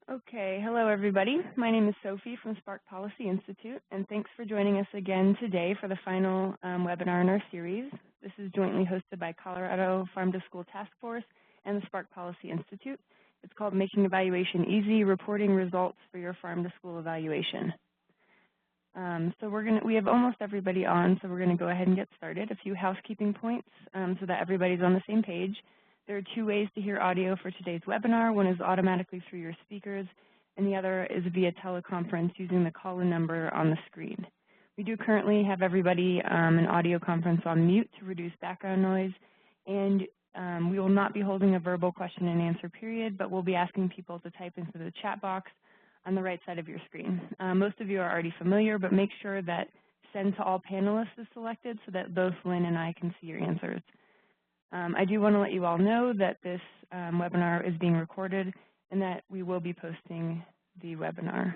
Okay, hello everybody. My name is Sophie from Spark Policy Institute, and thanks for joining us again today for the final webinar in our series. This is jointly hosted by Colorado Farm to School Task Force and the Spark Policy Institute. It's called Making Evaluation Easy, Reporting Results for Your Farm to School Evaluation. We have almost everybody on, so we're gonna go ahead and get started. A few housekeeping points so that everybody's on the same page. There are two ways to hear audio for today's webinar. One is automatically through your speakers, and the other is via teleconference using the call-in number on the screen. We do currently have everybody in audio conference on mute to reduce background noise, and we will not be holding a verbal question and answer period, but we'll be asking people to type into the chat box on the right side of your screen. Most of you are already familiar, but make sure that Send to All Panelists is selected so that both Lynn and I can see your answers. I do want to let you all know that this webinar is being recorded and that we will be posting the webinar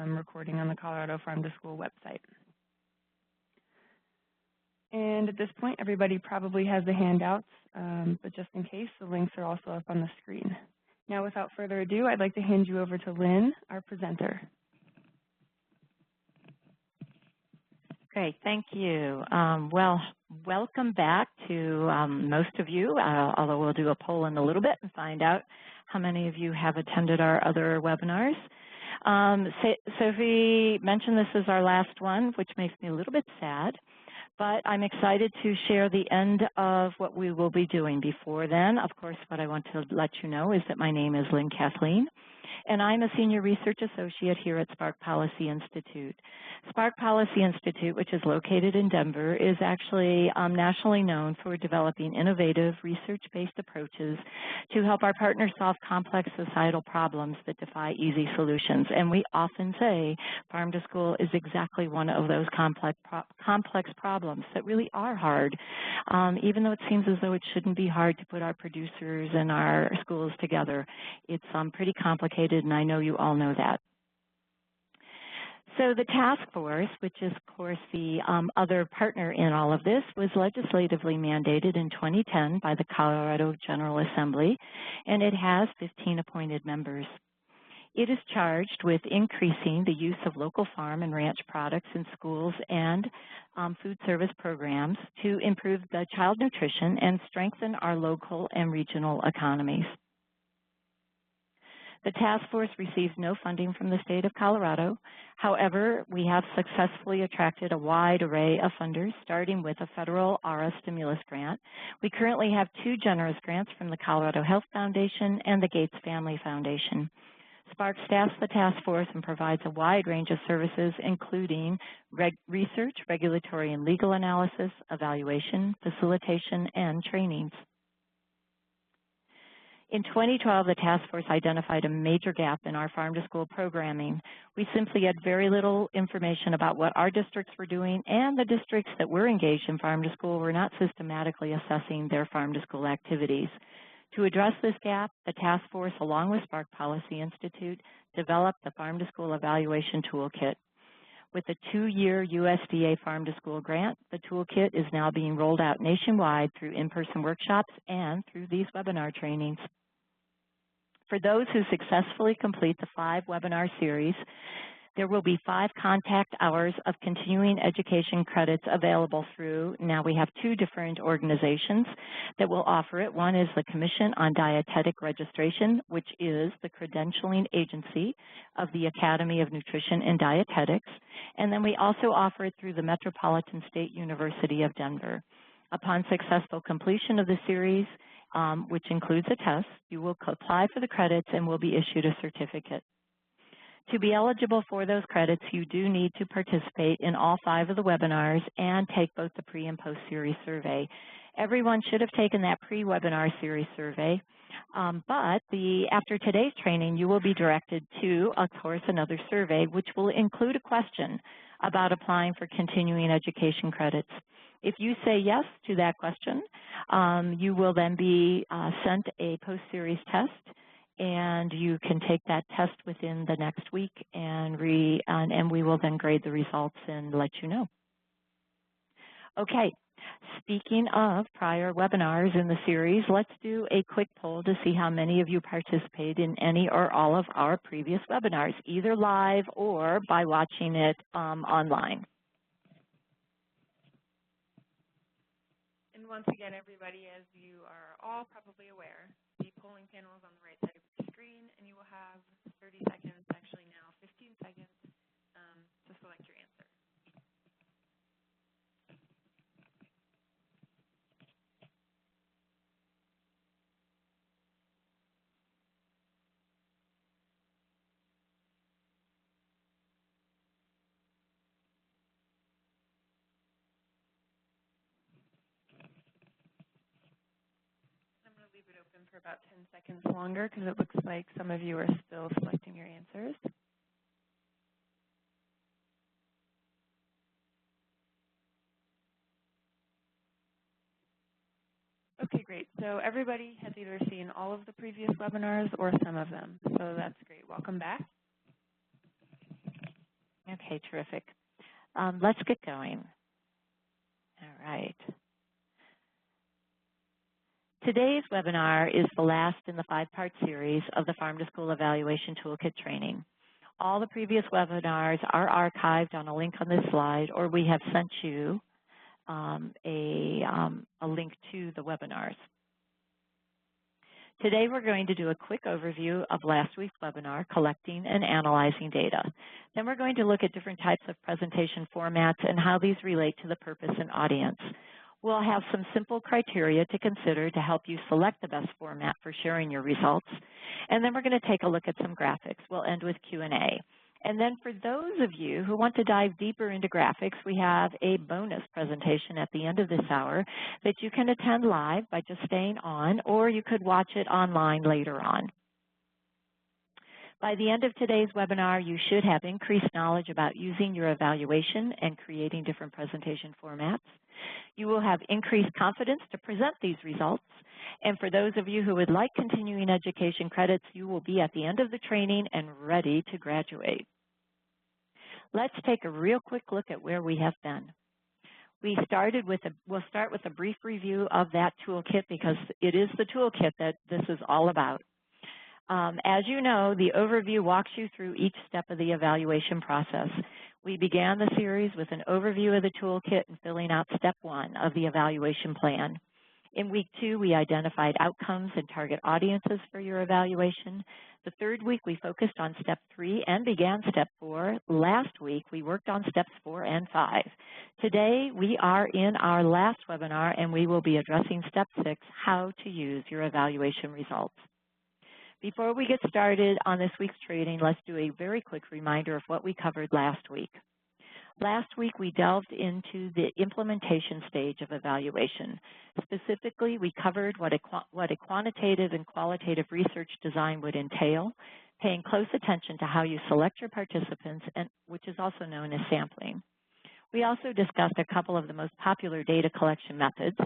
recording on the Colorado Farm to School website. And at this point, everybody probably has the handouts, but just in case, the links are also up on the screen. Now, without further ado, I'd like to hand you over to Lynn, our presenter. Great, thank you. Well, welcome back to most of you, although we'll do a poll in a little bit and find out how many of you have attended our other webinars. Sophie mentioned this is our last one, which makes me a little bit sad, but I'm excited to share the end of what we will be doing. Before then, of course, what I want to let you know is that my name is Lynn Kathleen, and I'm a Senior Research Associate here at Spark Policy Institute. Spark Policy Institute, which is located in Denver, is actually nationally known for developing innovative research-based approaches to help our partners solve complex societal problems that defy easy solutions. And we often say farm to school is exactly one of those complex problems that really are hard, even though it seems as though it shouldn't be hard to put our producers and our schools together. It's pretty complicated, and I know you all know that. So the task force, which is, of course, the other partner in all of this, was legislatively mandated in 2010 by the Colorado General Assembly, and it has 15 appointed members. It is charged with increasing the use of local farm and ranch products in schools and food service programs to improve the child nutrition and strengthen our local and regional economies. The task force receives no funding from the state of Colorado. However, we have successfully attracted a wide array of funders, starting with a federal ARA stimulus grant. We currently have 2 generous grants from the Colorado Health Foundation and the Gates Family Foundation. Spark staffs the task force and provides a wide range of services, including research, regulatory and legal analysis, evaluation, facilitation, and trainings. In 2012, the task force identified a major gap in our farm-to-school programming. We simply had very little information about what our districts were doing, and the districts that were engaged in farm-to-school were not systematically assessing their farm-to-school activities. To address this gap, the task force, along with Spark Policy Institute, developed the Farm-to-School Evaluation Toolkit. With a 2-year USDA Farm-to-School grant, the toolkit is now being rolled out nationwide through in-person workshops and through these webinar trainings. For those who successfully complete the 5-webinar series, there will be 5 contact hours of continuing education credits available through, now we have 2 different organizations that will offer it. One is the Commission on Dietetic Registration, which is the credentialing agency of the Academy of Nutrition and Dietetics. And then we also offer it through the Metropolitan State University of Denver. Upon successful completion of the series, which includes a test, you will apply for the credits and will be issued a certificate. To be eligible for those credits, you do need to participate in all 5 of the webinars and take both the pre and post-series survey. Everyone should have taken that pre-webinar series survey, but after today's training, you will be directed to, of course, another survey, which will include a question about applying for continuing education credits. If you say yes to that question, you will then be sent a post-series test, and you can take that test within the next week, and we will then grade the results and let you know. Okay, Speaking of prior webinars in the series, let's do a quick poll to see how many of you participate in any or all of our previous webinars, either live or by watching it online. And once again, everybody, as you are all probably aware, the polling panel is on the right side of the screen, and you will have 30 seconds, actually now 15 seconds, to select your answer. I'm going to leave it open for about 10 seconds longer because it looks like some of you are still selecting your answers. Okay, great. So everybody has either seen all of the previous webinars or some of them. So that's great. Welcome back. Okay, terrific. Let's get going. All right. Today's webinar is the last in the 5-part series of the Farm to School Evaluation Toolkit training. All the previous webinars are archived on a link on this slide, or we have sent you a link to the webinars. Today we're going to do a quick overview of last week's webinar, Collecting and Analyzing Data. Then we're going to look at different types of presentation formats and how these relate to the purpose and audience. We'll have some simple criteria to consider to help you select the best format for sharing your results. And then we're going to take a look at some graphics. We'll end with Q&A. And then for those of you who want to dive deeper into graphics, we have a bonus presentation at the end of this hour that you can attend live by just staying on, or you could watch it online later on. By the end of today's webinar, you should have increased knowledge about using your evaluation and creating different presentation formats. You will have increased confidence to present these results. And for those of you who would like continuing education credits, you will be at the end of the training and ready to graduate. Let's take a real quick look at where we have been. We'll start with a brief review of that toolkit because it is the toolkit that this is all about. As you know, the overview walks you through each step of the evaluation process. We began the series with an overview of the toolkit and filling out step 1 of the evaluation plan. In week 2, we identified outcomes and target audiences for your evaluation. The 3rd week, we focused on step 3 and began step 4. Last week, we worked on steps 4 and 5. Today, we are in our last webinar, and we will be addressing step 6, how to use your evaluation results. Before we get started on this week's training, let's do a very quick reminder of what we covered last week. Last week, we delved into the implementation stage of evaluation. Specifically, we covered what a quantitative and qualitative research design would entail, paying close attention to how you select your participants, which is also known as sampling. We also discussed a couple of the most popular data collection methods.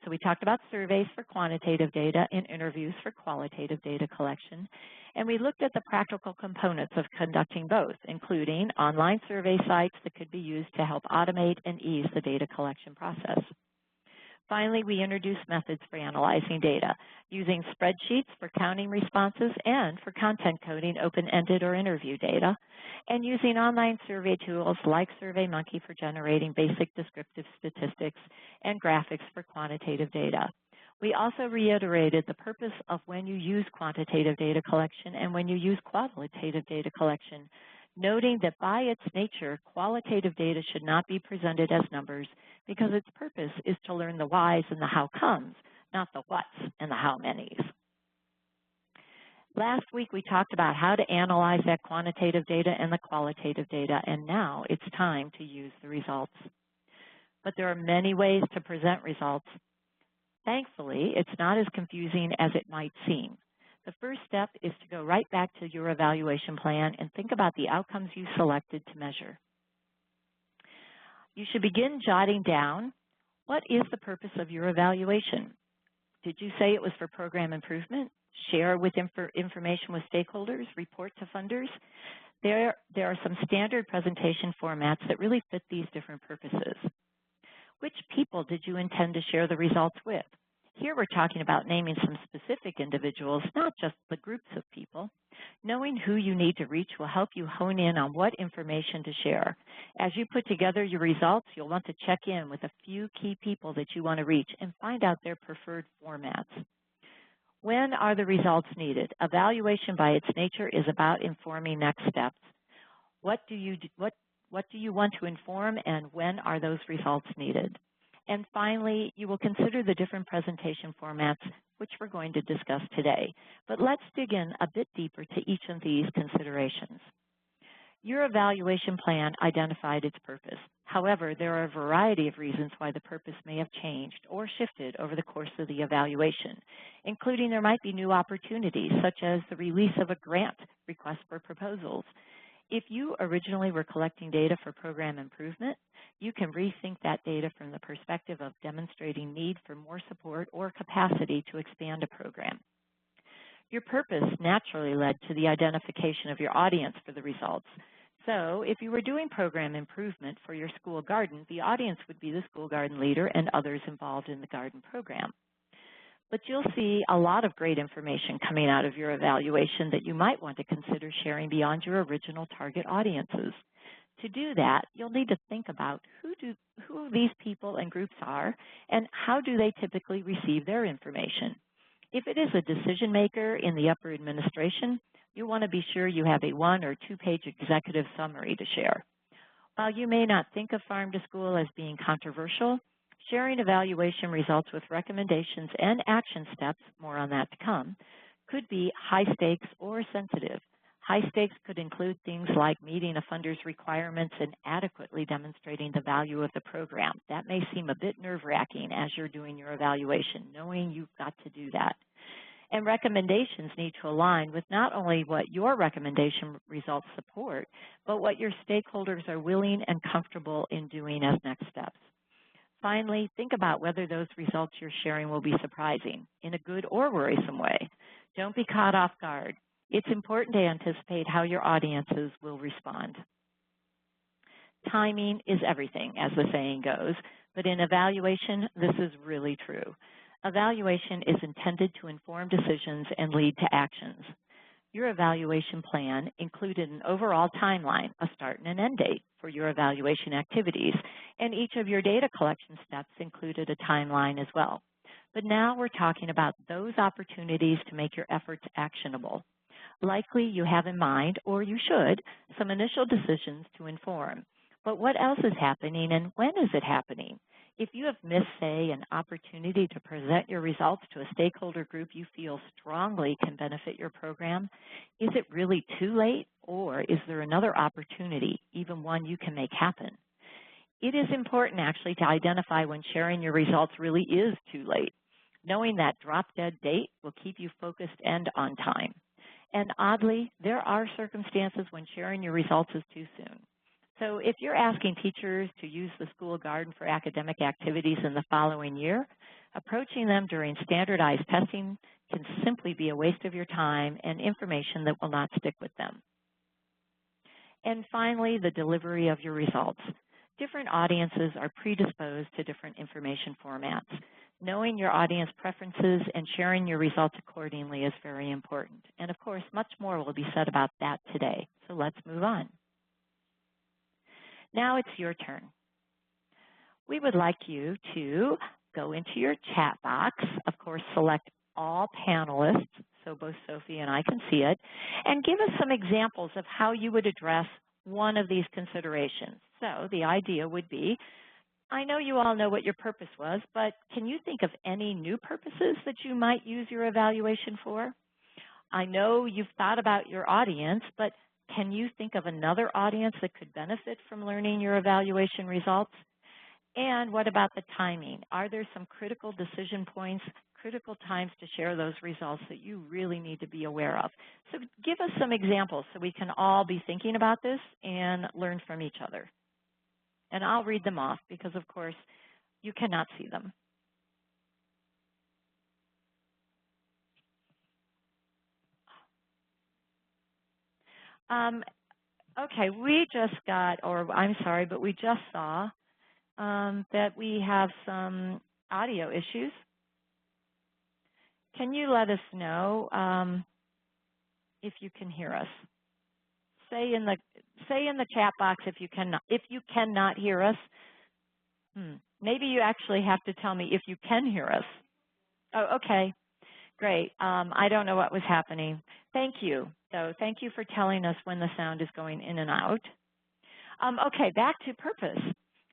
So we talked about surveys for quantitative data and interviews for qualitative data collection. And we looked at the practical components of conducting both, including online survey sites that could be used to help automate and ease the data collection process. Finally, we introduced methods for analyzing data, using spreadsheets for counting responses and for content coding open-ended or interview data, and using online survey tools like SurveyMonkey for generating basic descriptive statistics and graphics for quantitative data. We also reiterated the purpose of when you use quantitative data collection and when you use qualitative data collection, noting that by its nature, qualitative data should not be presented as numbers because its purpose is to learn the whys and the how comes, not the whats and the how manys. Last week, we talked about how to analyze that quantitative data and the qualitative data, and now it's time to use the results. But there are many ways to present results. Thankfully, it's not as confusing as it might seem. The first step is to go right back to your evaluation plan and think about the outcomes you selected to measure. You should begin jotting down, what is the purpose of your evaluation? Did you say it was for program improvement? Share with information with stakeholders? Report to funders? There are some standard presentation formats that really fit these different purposes. Which people did you intend to share the results with? Here we're talking about naming some specific individuals, not just the groups of people. Knowing who you need to reach will help you hone in on what information to share. As you put together your results, you'll want to check in with a few key people that you want to reach and find out their preferred formats. When are the results needed? Evaluation by its nature is about informing next steps. What do you want to inform, and when are those results needed? And finally, you will consider the different presentation formats which we're going to discuss today. But let's dig in a bit deeper to each of these considerations. Your evaluation plan identified its purpose. However, there are a variety of reasons why the purpose may have changed or shifted over the course of the evaluation, including there might be new opportunities, such as the release of a grant request for proposals. If you originally were collecting data for program improvement, you can rethink that data from the perspective of demonstrating need for more support or capacity to expand a program. Your purpose naturally led to the identification of your audience for the results. So if you were doing program improvement for your school garden, the audience would be the school garden leader and others involved in the garden program. But you'll see a lot of great information coming out of your evaluation that you might want to consider sharing beyond your original target audiences. To do that, you'll need to think about who these people and groups are and how do they typically receive their information. If it is a decision maker in the upper administration, you want to be sure you have a 1- or 2-page executive summary to share. While you may not think of Farm to School as being controversial, sharing evaluation results with recommendations and action steps, more on that to come, could be high stakes or sensitive. High stakes could include things like meeting a funder's requirements and adequately demonstrating the value of the program. That may seem a bit nerve-wracking as you're doing your evaluation, knowing you've got to do that. And recommendations need to align with not only what your recommendation results support, but what your stakeholders are willing and comfortable in doing as next steps. Finally, think about whether those results you're sharing will be surprising in a good or worrisome way. Don't be caught off guard. It's important to anticipate how your audiences will respond. Timing is everything, as the saying goes, but in evaluation, this is really true. Evaluation is intended to inform decisions and lead to actions. Your evaluation plan included an overall timeline, a start and an end date for your evaluation activities, and each of your data collection steps included a timeline as well. But now we're talking about those opportunities to make your efforts actionable. Likely you have in mind, or you should, some initial decisions to inform. But what else is happening and when is it happening? If you have missed, say, an opportunity to present your results to a stakeholder group you feel strongly can benefit your program, is it really too late, or is there another opportunity, even one you can make happen? It is important, actually, to identify when sharing your results really is too late. Knowing that drop-dead date will keep you focused and on time. And oddly, there are circumstances when sharing your results is too soon. So if you're asking teachers to use the school garden for academic activities in the following year, approaching them during standardized testing can simply be a waste of your time and information that will not stick with them. And finally, the delivery of your results. Different audiences are predisposed to different information formats. Knowing your audience preferences and sharing your results accordingly is very important. And of course, much more will be said about that today. So let's move on. Now it's your turn. We would like you to go into your chat box, of course, select all panelists, so both Sophie and I can see it, and give us some examples of how you would address one of these considerations. So the idea would be, I know you all know what your purpose was, but can you think of any new purposes that you might use your evaluation for? I know you've thought about your audience, but can you think of another audience that could benefit from learning your evaluation results? And what about the timing? Are there some critical decision points, critical times to share those results that you really need to be aware of? So give us some examples so we can all be thinking about this and learn from each other. And I'll read them off because, of course, you cannot see them. Okay, we just got, or I'm sorry, but we just saw that we have some audio issues. Can you let us know if you can hear us? Say in the chat box if you cannot hear us. Maybe you actually have to tell me if you can hear us. Oh, okay. Great. I don't know what was happening. Thank you. So thank you for telling us when the sound is going in and out. Okay, back to purpose.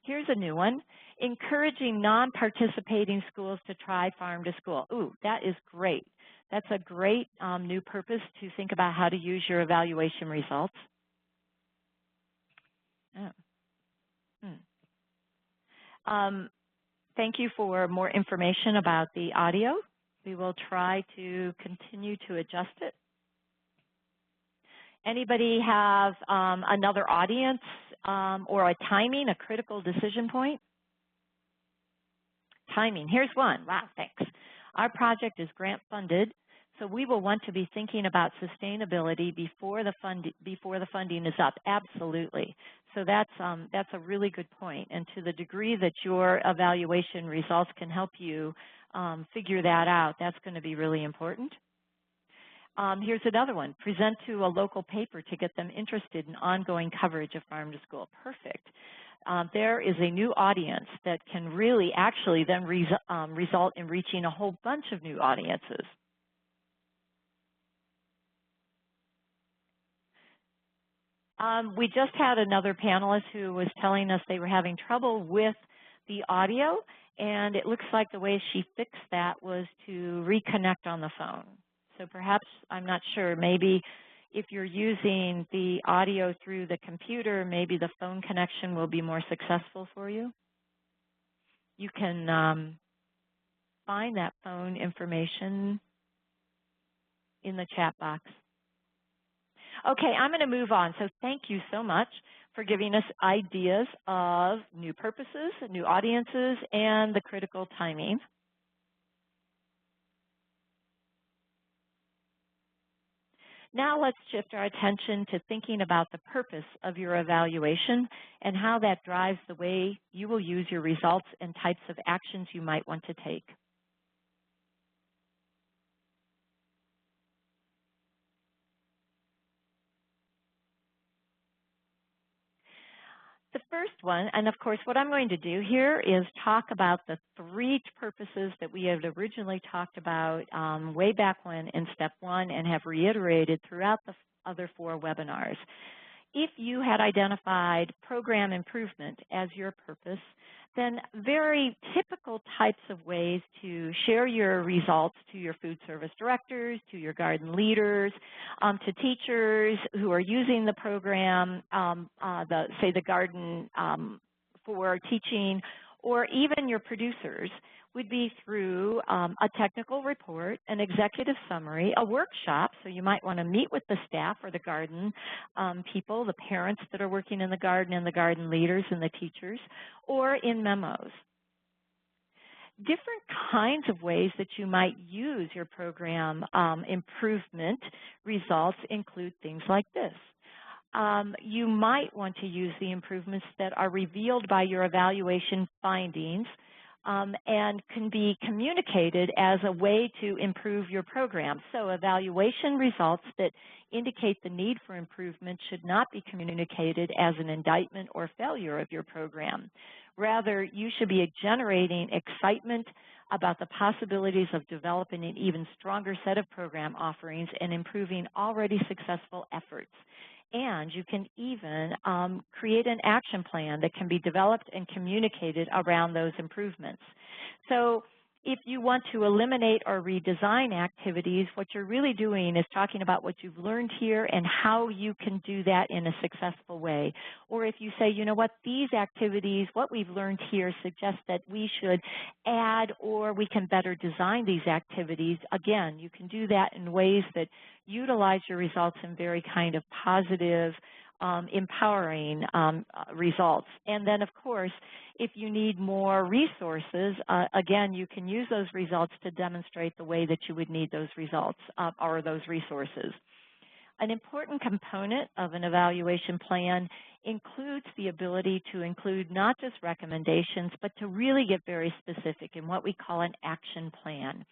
Here's a new one. Encouraging non-participating schools to try farm to school. Ooh, that is great. That's a great new purpose to think about how to use your evaluation results. Thank you for more information about the audio. We will try to continue to adjust it. Anybody have another audience or a timing, a critical decision point? Timing, here's one. Wow, thanks. Our project is grant funded, so we will want to be thinking about sustainability before the funding is up. Absolutely. So that's a really good point. And to the degree that your evaluation results can help you figure that out, that's going to be really important. Here's another one. Present to a local paper to get them interested in ongoing coverage of farm to school. Perfect. There is a new audience that can really actually then result in reaching a whole bunch of new audiences. We just had another panelist who was telling us they were having trouble with the audio, and it looks like the way she fixed that was to reconnect on the phone. So perhaps, I'm not sure, maybe if you're using the audio through the computer, maybe the phone connection will be more successful for you. You can find that phone information in the chat box. Okay, I'm going to move on. So thank you so much for giving us ideas of new purposes, new audiences, and the critical timing. Now let's shift our attention to thinking about the purpose of your evaluation and how that drives the way you will use your results and types of actions you might want to take. The first one, and of course what I'm going to do here is talk about the 3 purposes that we had originally talked about way back when in step 1 and have reiterated throughout the other 4 webinars. If you had identified program improvement as your purpose, then very typical types of ways to share your results to your food service directors, to your garden leaders, to teachers who are using the program, say the garden for teaching, or even your producers, would be through a technical report, an executive summary, a workshop. So you might want to meet with the staff or the garden people, the parents that are working in the garden and the garden leaders and the teachers, or in memos. Different kinds of ways that you might use your program improvement results include things like this. You might want to use the improvements that are revealed by your evaluation findings and can be communicated as a way to improve your program. So evaluation results that indicate the need for improvement should not be communicated as an indictment or failure of your program. Rather, you should be generating excitement about the possibilities of developing an even stronger set of program offerings and improving already successful efforts. And you can even create an action plan that can be developed and communicated around those improvements. So if you want to eliminate or redesign activities, what you're really doing is talking about what you've learned here and how you can do that in a successful way. Or if you say, you know what, these activities, what we've learned here suggests that we should add or we can better design these activities. Again, you can do that in ways that utilize your results in very kind of positive, empowering results. And then, of course, if you need more resources, again, you can use those results to demonstrate the way that you would need those results or those resources. An important component of an evaluation plan includes the ability to include not just recommendations, but to really get very specific in what we call an action plan.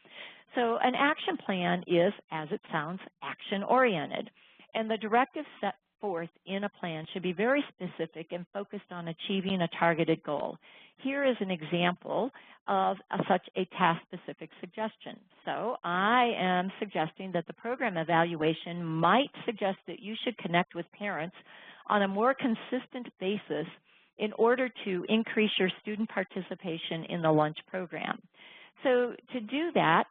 So an action plan is, as it sounds, action-oriented, and the directives set forth in a plan should be very specific and focused on achieving a targeted goal. Here is an example of such a task-specific suggestion. So I am suggesting that the program evaluation might suggest that you should connect with parents on a more consistent basis in order to increase your student participation in the lunch program. So to do that,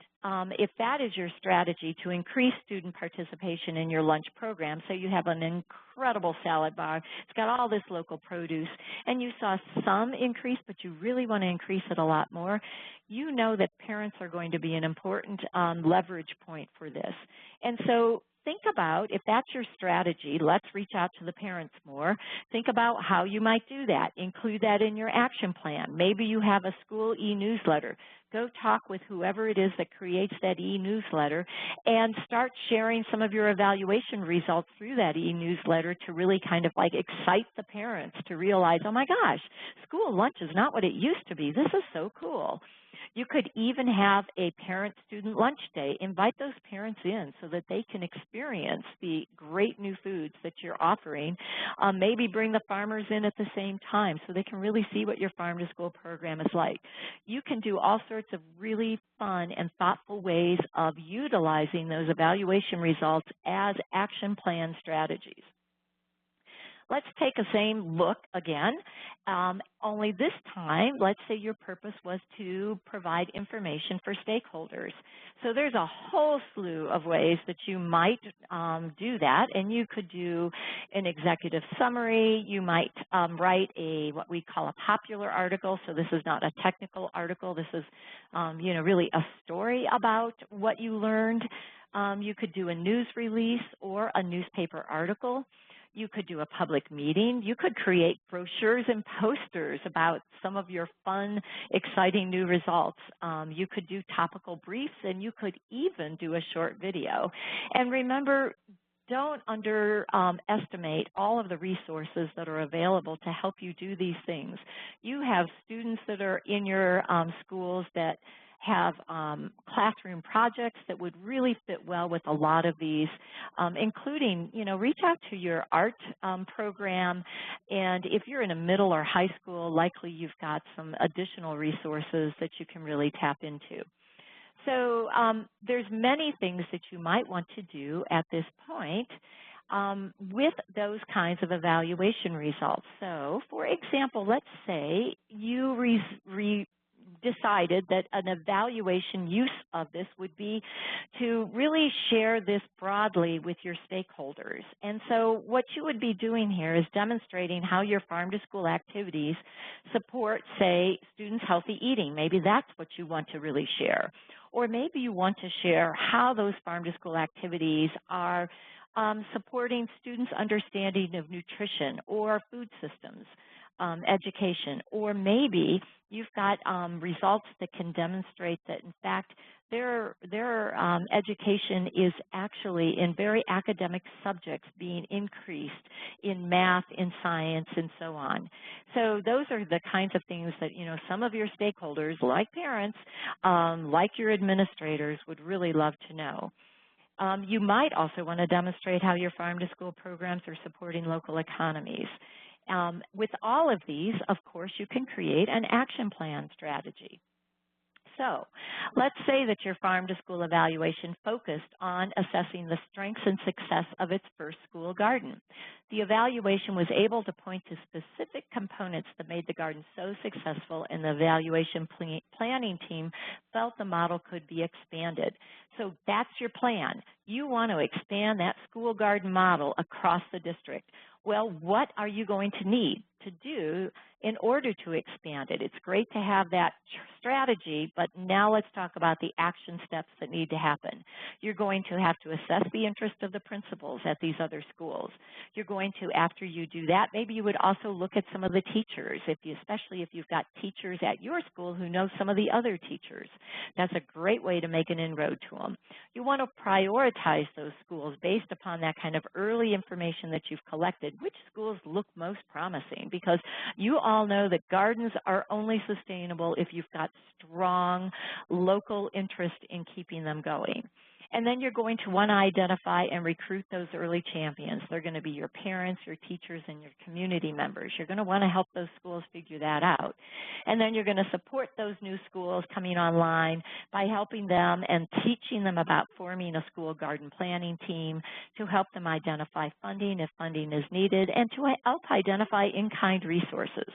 if that is your strategy to increase student participation in your lunch program, so you have an incredible salad bar, it's got all this local produce, and you saw some increase, but you really want to increase it a lot more, you know that parents are going to be an important leverage point for this. And so think about, if that's your strategy, let's reach out to the parents more. Think about how you might do that. Include that in your action plan. Maybe you have a school e-newsletter. Go talk with whoever it is that creates that e-newsletter and start sharing some of your evaluation results through that e-newsletter to really kind of like excite the parents to realize, oh my gosh, school lunch is not what it used to be. This is so cool. You could even have a parent-student lunch day. Invite those parents in so that they can experience the great new foods that you're offering. Maybe bring the farmers in at the same time so they can really see what your farm-to-school program is like. You can do all sorts of really fun and thoughtful ways of utilizing those evaluation results as action plan strategies. Let's take the same look again, only this time, let's say your purpose was to provide information for stakeholders. So there's a whole slew of ways that you might do that, and you could do an executive summary. You might write what we call a popular article, so this is not a technical article. This is, really a story about what you learned. You could do a news release or a newspaper article. You could do a public meeting. You could create brochures and posters about some of your fun, exciting new results. You could do topical briefs, and you could even do a short video. And remember, don't underestimate all of the resources that are available to help you do these things. You have students that are in your schools that have classroom projects that would really fit well with a lot of these, including, reach out to your art program. And if you're in a middle or high school, likely you've got some additional resources that you can really tap into. So there's many things that you might want to do at this point with those kinds of evaluation results. So, for example, let's say you decided that an evaluation use of this would be to really share this broadly with your stakeholders. And so what you would be doing here is demonstrating how your farm-to-school activities support, say, students' healthy eating. Maybe that's what you want to really share. Or maybe you want to share how those farm-to-school activities are supporting students' understanding of nutrition or food systems, education, or maybe you've got results that can demonstrate that, in fact, their education is actually in very academic subjects being increased in math, in science, and so on. So those are the kinds of things that, some of your stakeholders, like parents, like your administrators, would really love to know. You might also want to demonstrate how your farm-to-school programs are supporting local economies. With all of these, of course, you can create an action plan strategy. So let's say that your farm-to-school evaluation focused on assessing the strengths and success of its first school garden. The evaluation was able to point to specific components that made the garden so successful, and the evaluation planning team felt the model could be expanded. So that's your plan. You want to expand that school garden model across the district. Well, what are you going to need to do in order to expand it? It's great to have that strategy, but now let's talk about the action steps that need to happen. You're going to have to assess the interest of the principals at these other schools. You're going to, after you do that, maybe you would also look at some of the teachers, especially if you've got teachers at your school who know some of the other teachers. That's a great way to make an inroad to them. You want to prioritize those schools based upon that kind of early information that you've collected. Which schools look most promising? Because you all know that gardens are only sustainable if you've got strong local interest in keeping them going. And then you're going to want to identify and recruit those early champions. They're going to be your parents, your teachers, and your community members. You're going to want to help those schools figure that out. And then you're going to support those new schools coming online by helping them and teaching them about forming a school garden planning team to help them identify funding if funding is needed and to help identify in-kind resources.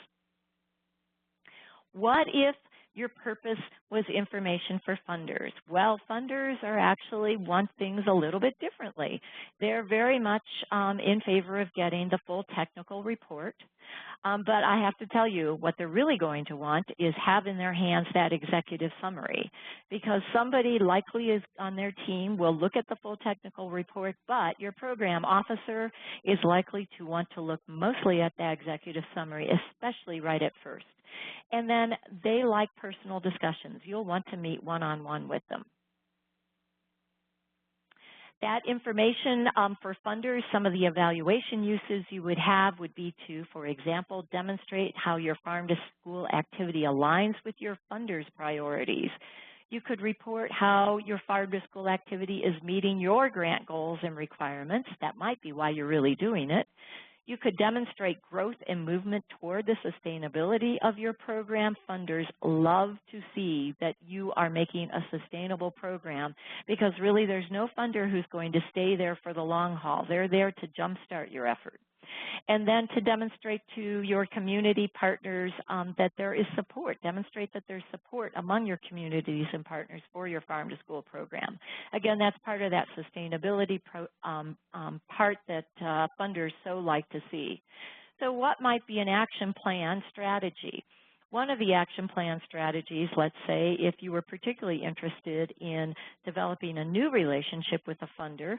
What if your purpose was information for funders? Well, funders are actually want things a little bit differently. They're very much in favor of getting the full technical report. But I have to tell you, what they're really going to want is have in their hands that executive summary, because somebody likely is on their team will look at the full technical report, but your program officer is likely to want to look mostly at that executive summary, especially right at first. And then they like personal discussions. You'll want to meet one-on-one with them. That information for funders, some of the evaluation uses you would have would be to, for example, demonstrate how your farm-to-school activity aligns with your funders' priorities. You could report how your farm-to-school activity is meeting your grant goals and requirements. That might be why you're really doing it. You could demonstrate growth and movement toward the sustainability of your program. Funders love to see that you are making a sustainable program, because really there's no funder who's going to stay there for the long haul. They're there to jumpstart your effort. And then to demonstrate to your community partners that there is support. Demonstrate that there's support among your communities and partners for your farm-to-school program. Again, that's part of that sustainability part that funders so like to see. So what might be an action plan strategy? One of the action plan strategies, let's say, if you were particularly interested in developing a new relationship with a funder,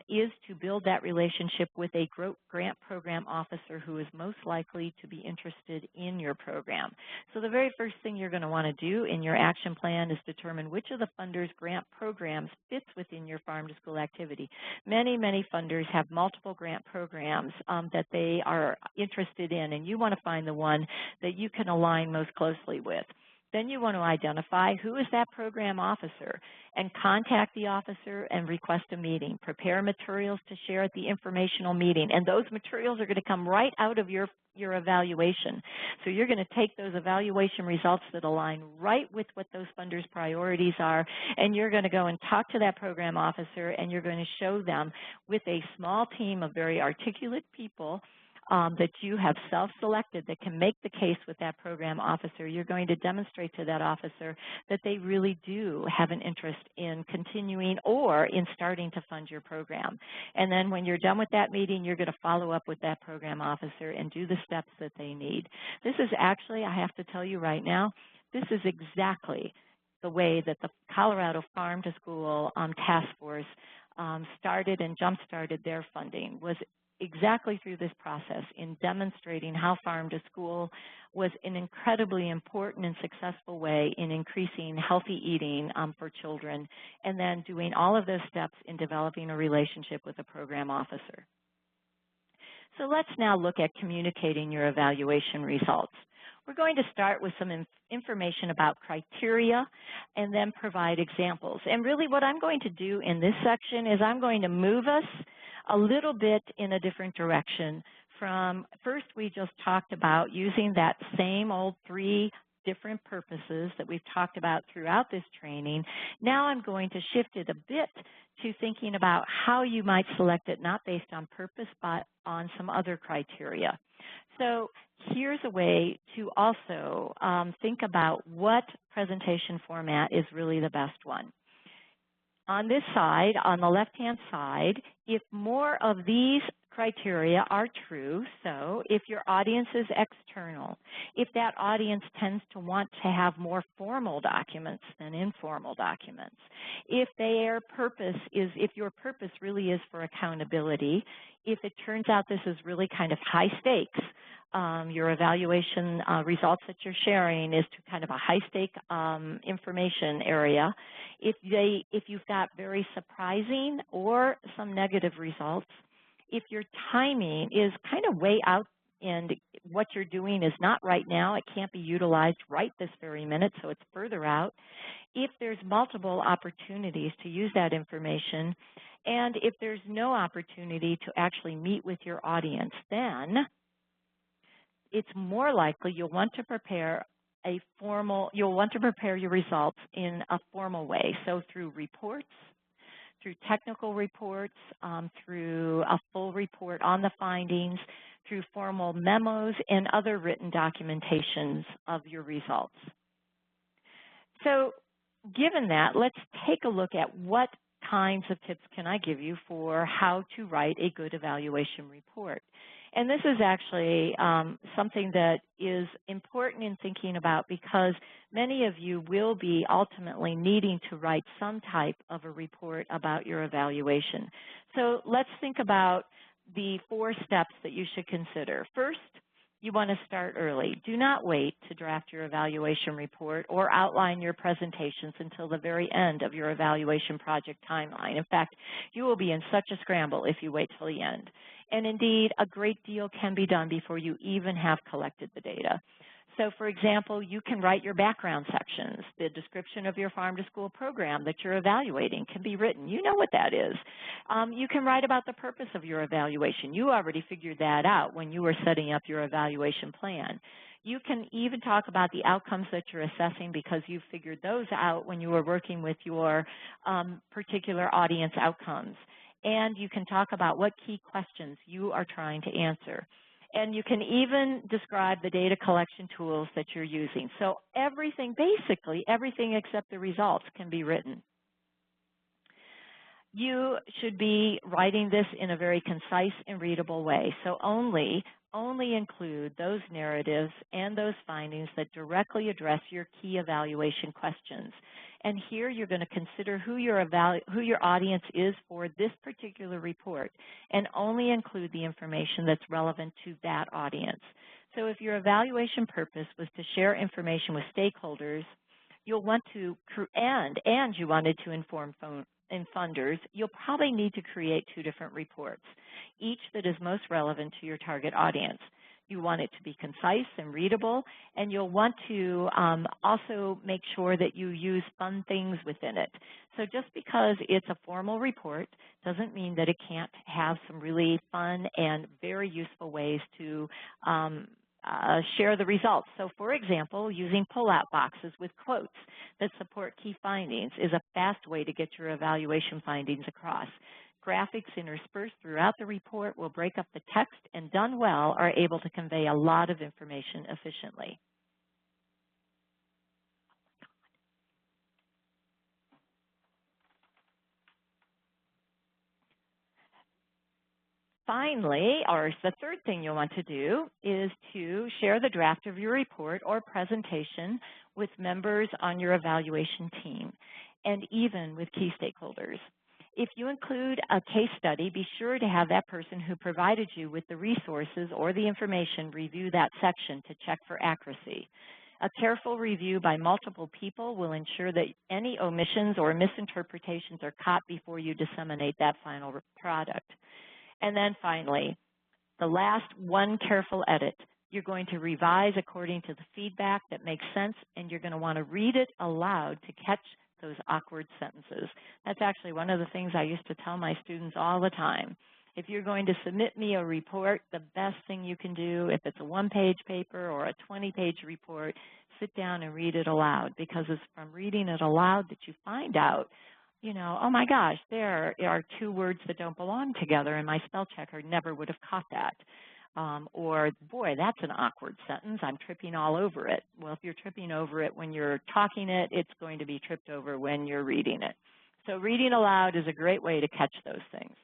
is to build that relationship with a grant program officer who is most likely to be interested in your program. So the very first thing you're going to want to do in your action plan is determine which of the funders' grant programs fits within your farm-to-school activity. Many, many funders have multiple grant programs that they are interested in, and you want to find the one that you can align most closely with. Then you want to identify who is that program officer and contact the officer and request a meeting. Prepare materials to share at the informational meeting, and those materials are going to come right out of your evaluation. So you're going to take those evaluation results that align right with what those funders' priorities are, and you're going to go and talk to that program officer, and you're going to show them with a small team of very articulate people that you have self-selected that can make the case with that program officer. You're going to demonstrate to that officer that they really do have an interest in continuing or in starting to fund your program. And then when you're done with that meeting, you're going to follow up with that program officer and do the steps that they need. This is actually, I have to tell you right now, this is exactly the way that the Colorado Farm to School Task Force started and jump-started their funding, was exactly through this process in demonstrating how farm to school was an incredibly important and successful way in increasing healthy eating for children, and then doing all of those steps in developing a relationship with a program officer. So let's now look at communicating your evaluation results. We're going to start with some information about criteria and then provide examples. And really what I'm going to do in this section is I'm going to move us a little bit in a different direction from, first we just talked about using that same old 3 different purposes that we've talked about throughout this training. Now I'm going to shift it a bit to thinking about how you might select it, not based on purpose, but on some other criteria. So here's a way to also think about what presentation format is really the best one. On this side, on the left-hand side, if more of these criteria are true. So if your audience is external, if that audience tends to want to have more formal documents than informal documents, if your purpose really is for accountability, if it turns out this is really kind of high stakes, your evaluation results that you're sharing is to kind of a high stake information area, if you've got very surprising or some negative results, if your timing is kind of way out and what you're doing is not right now, it can't be utilized right this very minute, so it's further out, if there's multiple opportunities to use that information, and if there's no opportunity to actually meet with your audience, then it's more likely you'll want to prepare your results in a formal way, so through reports, through technical reports, through a full report on the findings, through formal memos and other written documentations of your results. So given that, let's take a look at what kinds of tips can I give you for how to write a good evaluation report. And this is actually something that is important in thinking about because many of you will be ultimately needing to write some type of a report about your evaluation. So let's think about the 4 steps that you should consider. First, you want to start early. Do not wait to draft your evaluation report or outline your presentations until the very end of your evaluation project timeline. In fact, you will be in such a scramble if you wait till the end. And indeed, a great deal can be done before you even have collected the data. So for example, you can write your background sections. The description of your farm to school program that you're evaluating can be written. You know what that is. You can write about the purpose of your evaluation. You already figured that out when you were setting up your evaluation plan. You can even talk about the outcomes that you're assessing because you figured those out when you were working with your particular audience outcomes. And you can talk about what key questions you are trying to answer. And you can even describe the data collection tools that you're using. So everything, basically everything except the results can be written. You should be writing this in a very concise and readable way. So only include those narratives and those findings that directly address your key evaluation questions. And here you're going to consider who your audience is for this particular report and only include the information that's relevant to that audience. So if your evaluation purpose was to share information with stakeholders, you'll want to, and you wanted to inform funders, you'll probably need to create 2 different reports, each that is most relevant to your target audience. You want it to be concise and readable, and you'll want to also make sure that you use fun things within it. So just because it's a formal report doesn't mean that it can't have some really fun and very useful ways to share the results. So for example, using pull-out boxes with quotes that support key findings is a fast way to get your evaluation findings across. Graphics interspersed throughout the report will break up the text and, done well, are able to convey a lot of information efficiently. Finally, or the third thing you'll want to do is to share the draft of your report or presentation with members on your evaluation team and even with key stakeholders. If you include a case study, be sure to have that person who provided you with the resources or the information review that section to check for accuracy. A careful review by multiple people will ensure that any omissions or misinterpretations are caught before you disseminate that final product. And then finally, the last one careful edit. You're going to revise according to the feedback that makes sense, and you're going to want to read it aloud to catch those awkward sentences. That's actually one of the things I used to tell my students all the time. If you're going to submit me a report, the best thing you can do, if it's a 1-page paper or a 20-page report, sit down and read it aloud, because it's from reading it aloud that you find out, you know, oh my gosh, there are 2 words that don't belong together, and my spell checker never would have caught that. Or, boy, that's an awkward sentence. I'm tripping all over it. Well, if you're tripping over it when you're talking it, it's going to be tripped over when you're reading it. So reading aloud is a great way to catch those things.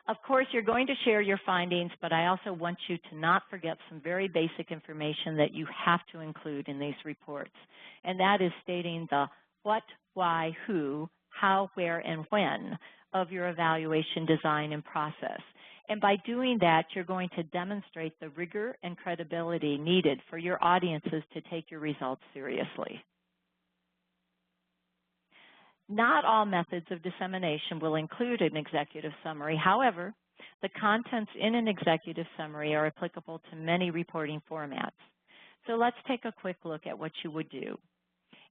Of course, you're going to share your findings, but I also want you to not forget some very basic information that you have to include in these reports, and that is stating the what, why, who, how, where, and when of your evaluation design and process. And by doing that, you're going to demonstrate the rigor and credibility needed for your audiences to take your results seriously. Not all methods of dissemination will include an executive summary. However, the contents in an executive summary are applicable to many reporting formats. So let's take a quick look at what you would do.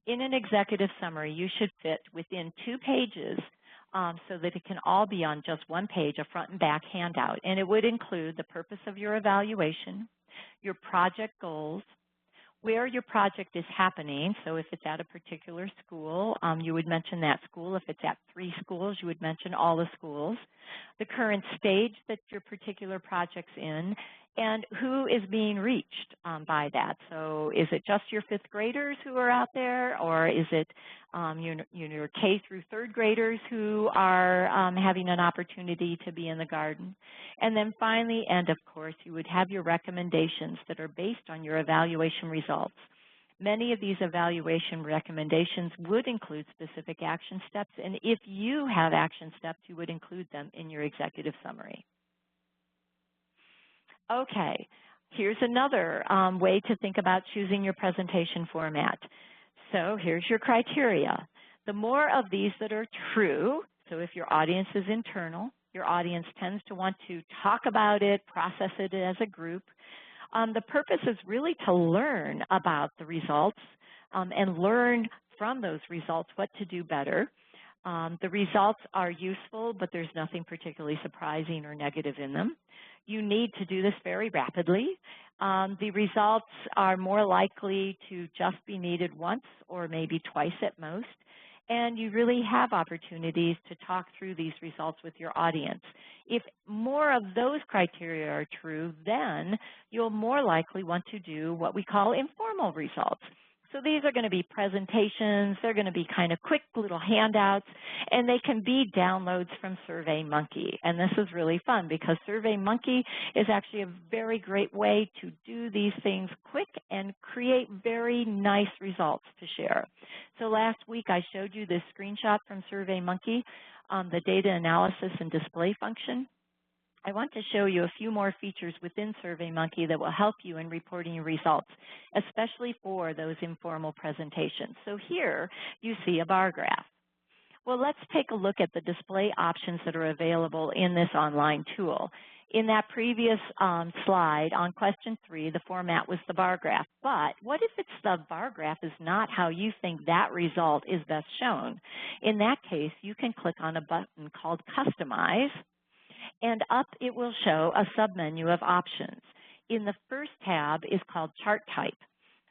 In an executive summary, you should fit within 2 pages so that it can all be on just one page, a front and back handout. And it would include the purpose of your evaluation, your project goals, where your project is happening. So if it's at a particular school, you would mention that school. If it's at 3 schools, you would mention all the schools. The current stage that your particular project's in, and who is being reached by that. So is it just your 5th graders who are out there, or is it your K through 3rd graders who are having an opportunity to be in the garden? And then finally, and of course, you would have your recommendations that are based on your evaluation results. Many of these evaluation recommendations would include specific action steps, and if you have action steps, you would include them in your executive summary. Okay, here's another way to think about choosing your presentation format. So here's your criteria. The more of these that are true, so if your audience is internal, your audience tends to want to talk about it, process it as a group. The purpose is really to learn about the results and learn from those results what to do better. The results are useful, but there's nothing particularly surprising or negative in them. You need to do this very rapidly. The results are more likely to just be needed once or maybe twice at most. And you really have opportunities to talk through these results with your audience. If more of those criteria are true, then you'll more likely want to do what we call informal results. So these are going to be presentations, they're going to be kind of quick little handouts, and they can be downloads from SurveyMonkey. And this is really fun because SurveyMonkey is actually a very great way to do these things quick and create very nice results to share. So last week I showed you this screenshot from SurveyMonkey, the data analysis and display function. I want to show you a few more features within SurveyMonkey that will help you in reporting your results, especially for those informal presentations. So here you see a bar graph. Well, let's take a look at the display options that are available in this online tool. In that previous slide on question 3, the format was the bar graph. But what if the bar graph is not how you think that result is best shown? In that case, you can click on a button called Customize, and up it will show a submenu of options. In the first tab is called Chart Type.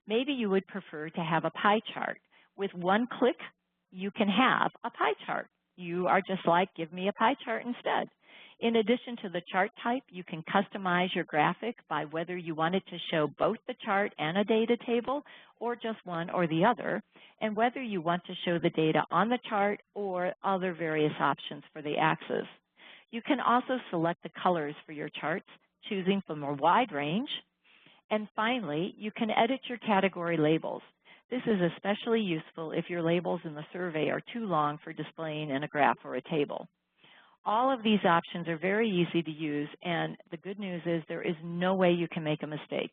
Maybe you would prefer to have a pie chart. With one click, you can have a pie chart. You are just like, give me a pie chart instead. In addition to the chart type, you can customize your graphic by whether you want it to show both the chart and a data table, or just one or the other, and whether you want to show the data on the chart or other various options for the axis. You can also select the colors for your charts, choosing from a wide range. And finally, you can edit your category labels. This is especially useful if your labels in the survey are too long for displaying in a graph or a table. All of these options are very easy to use, and the good news is there is no way you can make a mistake.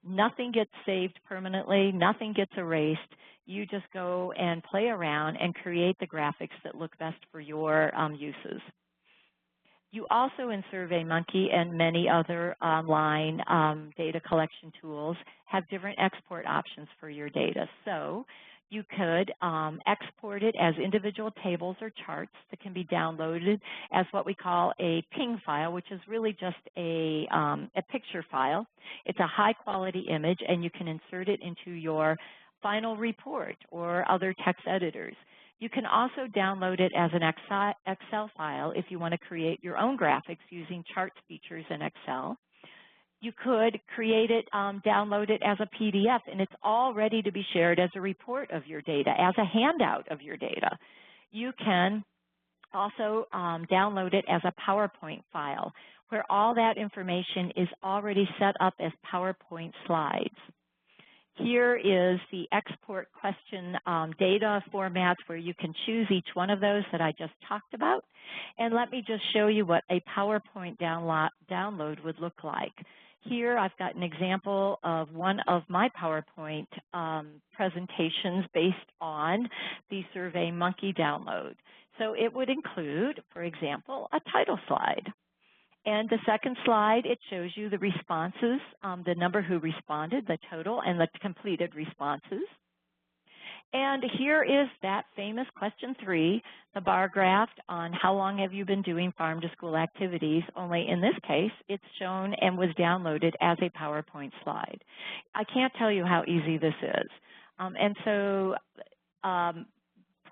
Nothing gets saved permanently, nothing gets erased. You just go and play around and create the graphics that look best for your uses. You also, in SurveyMonkey and many other online data collection tools, have different export options for your data. So you could export it as individual tables or charts that can be downloaded as what we call a PNG file, which is really just a picture file. It's a high-quality image, and you can insert it into your final report or other text editors. You can also download it as an Excel file if you want to create your own graphics using charts features in Excel. You could create it, download it as a PDF, and it's all ready to be shared as a report of your data, as a handout of your data. You can Also, download it as a PowerPoint file where all that information is already set up as PowerPoint slides. Here is the export question data formats where you can choose each one of those that I just talked about. And let me just show you what a PowerPoint download would look like. Here I've got an example of one of my PowerPoint presentations based on the SurveyMonkey download. So it would include, for example, a title slide. And the second slide, it shows you the responses, the number who responded, the total, and the completed responses. And here is that famous question 3, the bar graph on how long have you been doing farm to school activities, only in this case, it's shown and was downloaded as a PowerPoint slide. I can't tell you how easy this is. And so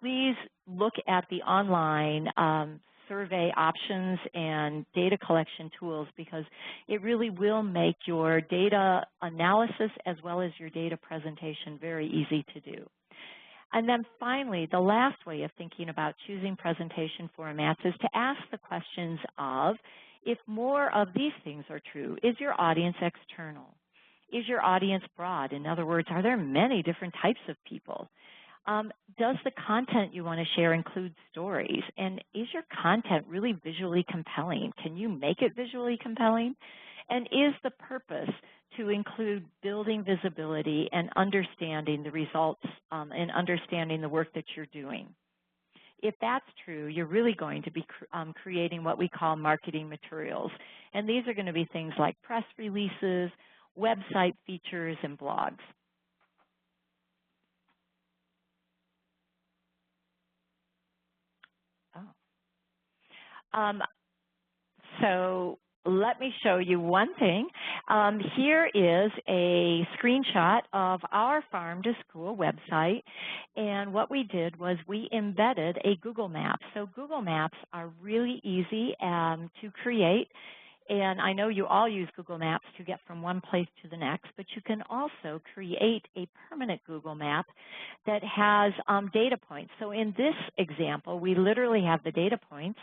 please look at the online survey options and data collection tools, because it really will make your data analysis as well as your data presentation very easy to do. And then finally, the last way of thinking about choosing presentation formats is to ask the questions of, if more of these things are true, is your audience external? Is your audience broad? In other words, are there many different types of people? Does the content you want to share include stories? And is your content really visually compelling? Can you make it visually compelling? And is the purpose to include building visibility and understanding the results and understanding the work that you're doing? If that's true, you're really going to be creating what we call marketing materials. And these are going to be things like press releases, website features, and blogs. So let me show you one thing. Here is a screenshot of our Farm to School website. And what we did was we embedded a Google Map. So Google Maps are really easy to create. And I know you all use Google Maps to get from one place to the next, but you can also create a permanent Google Map that has data points. So in this example, we literally have the data points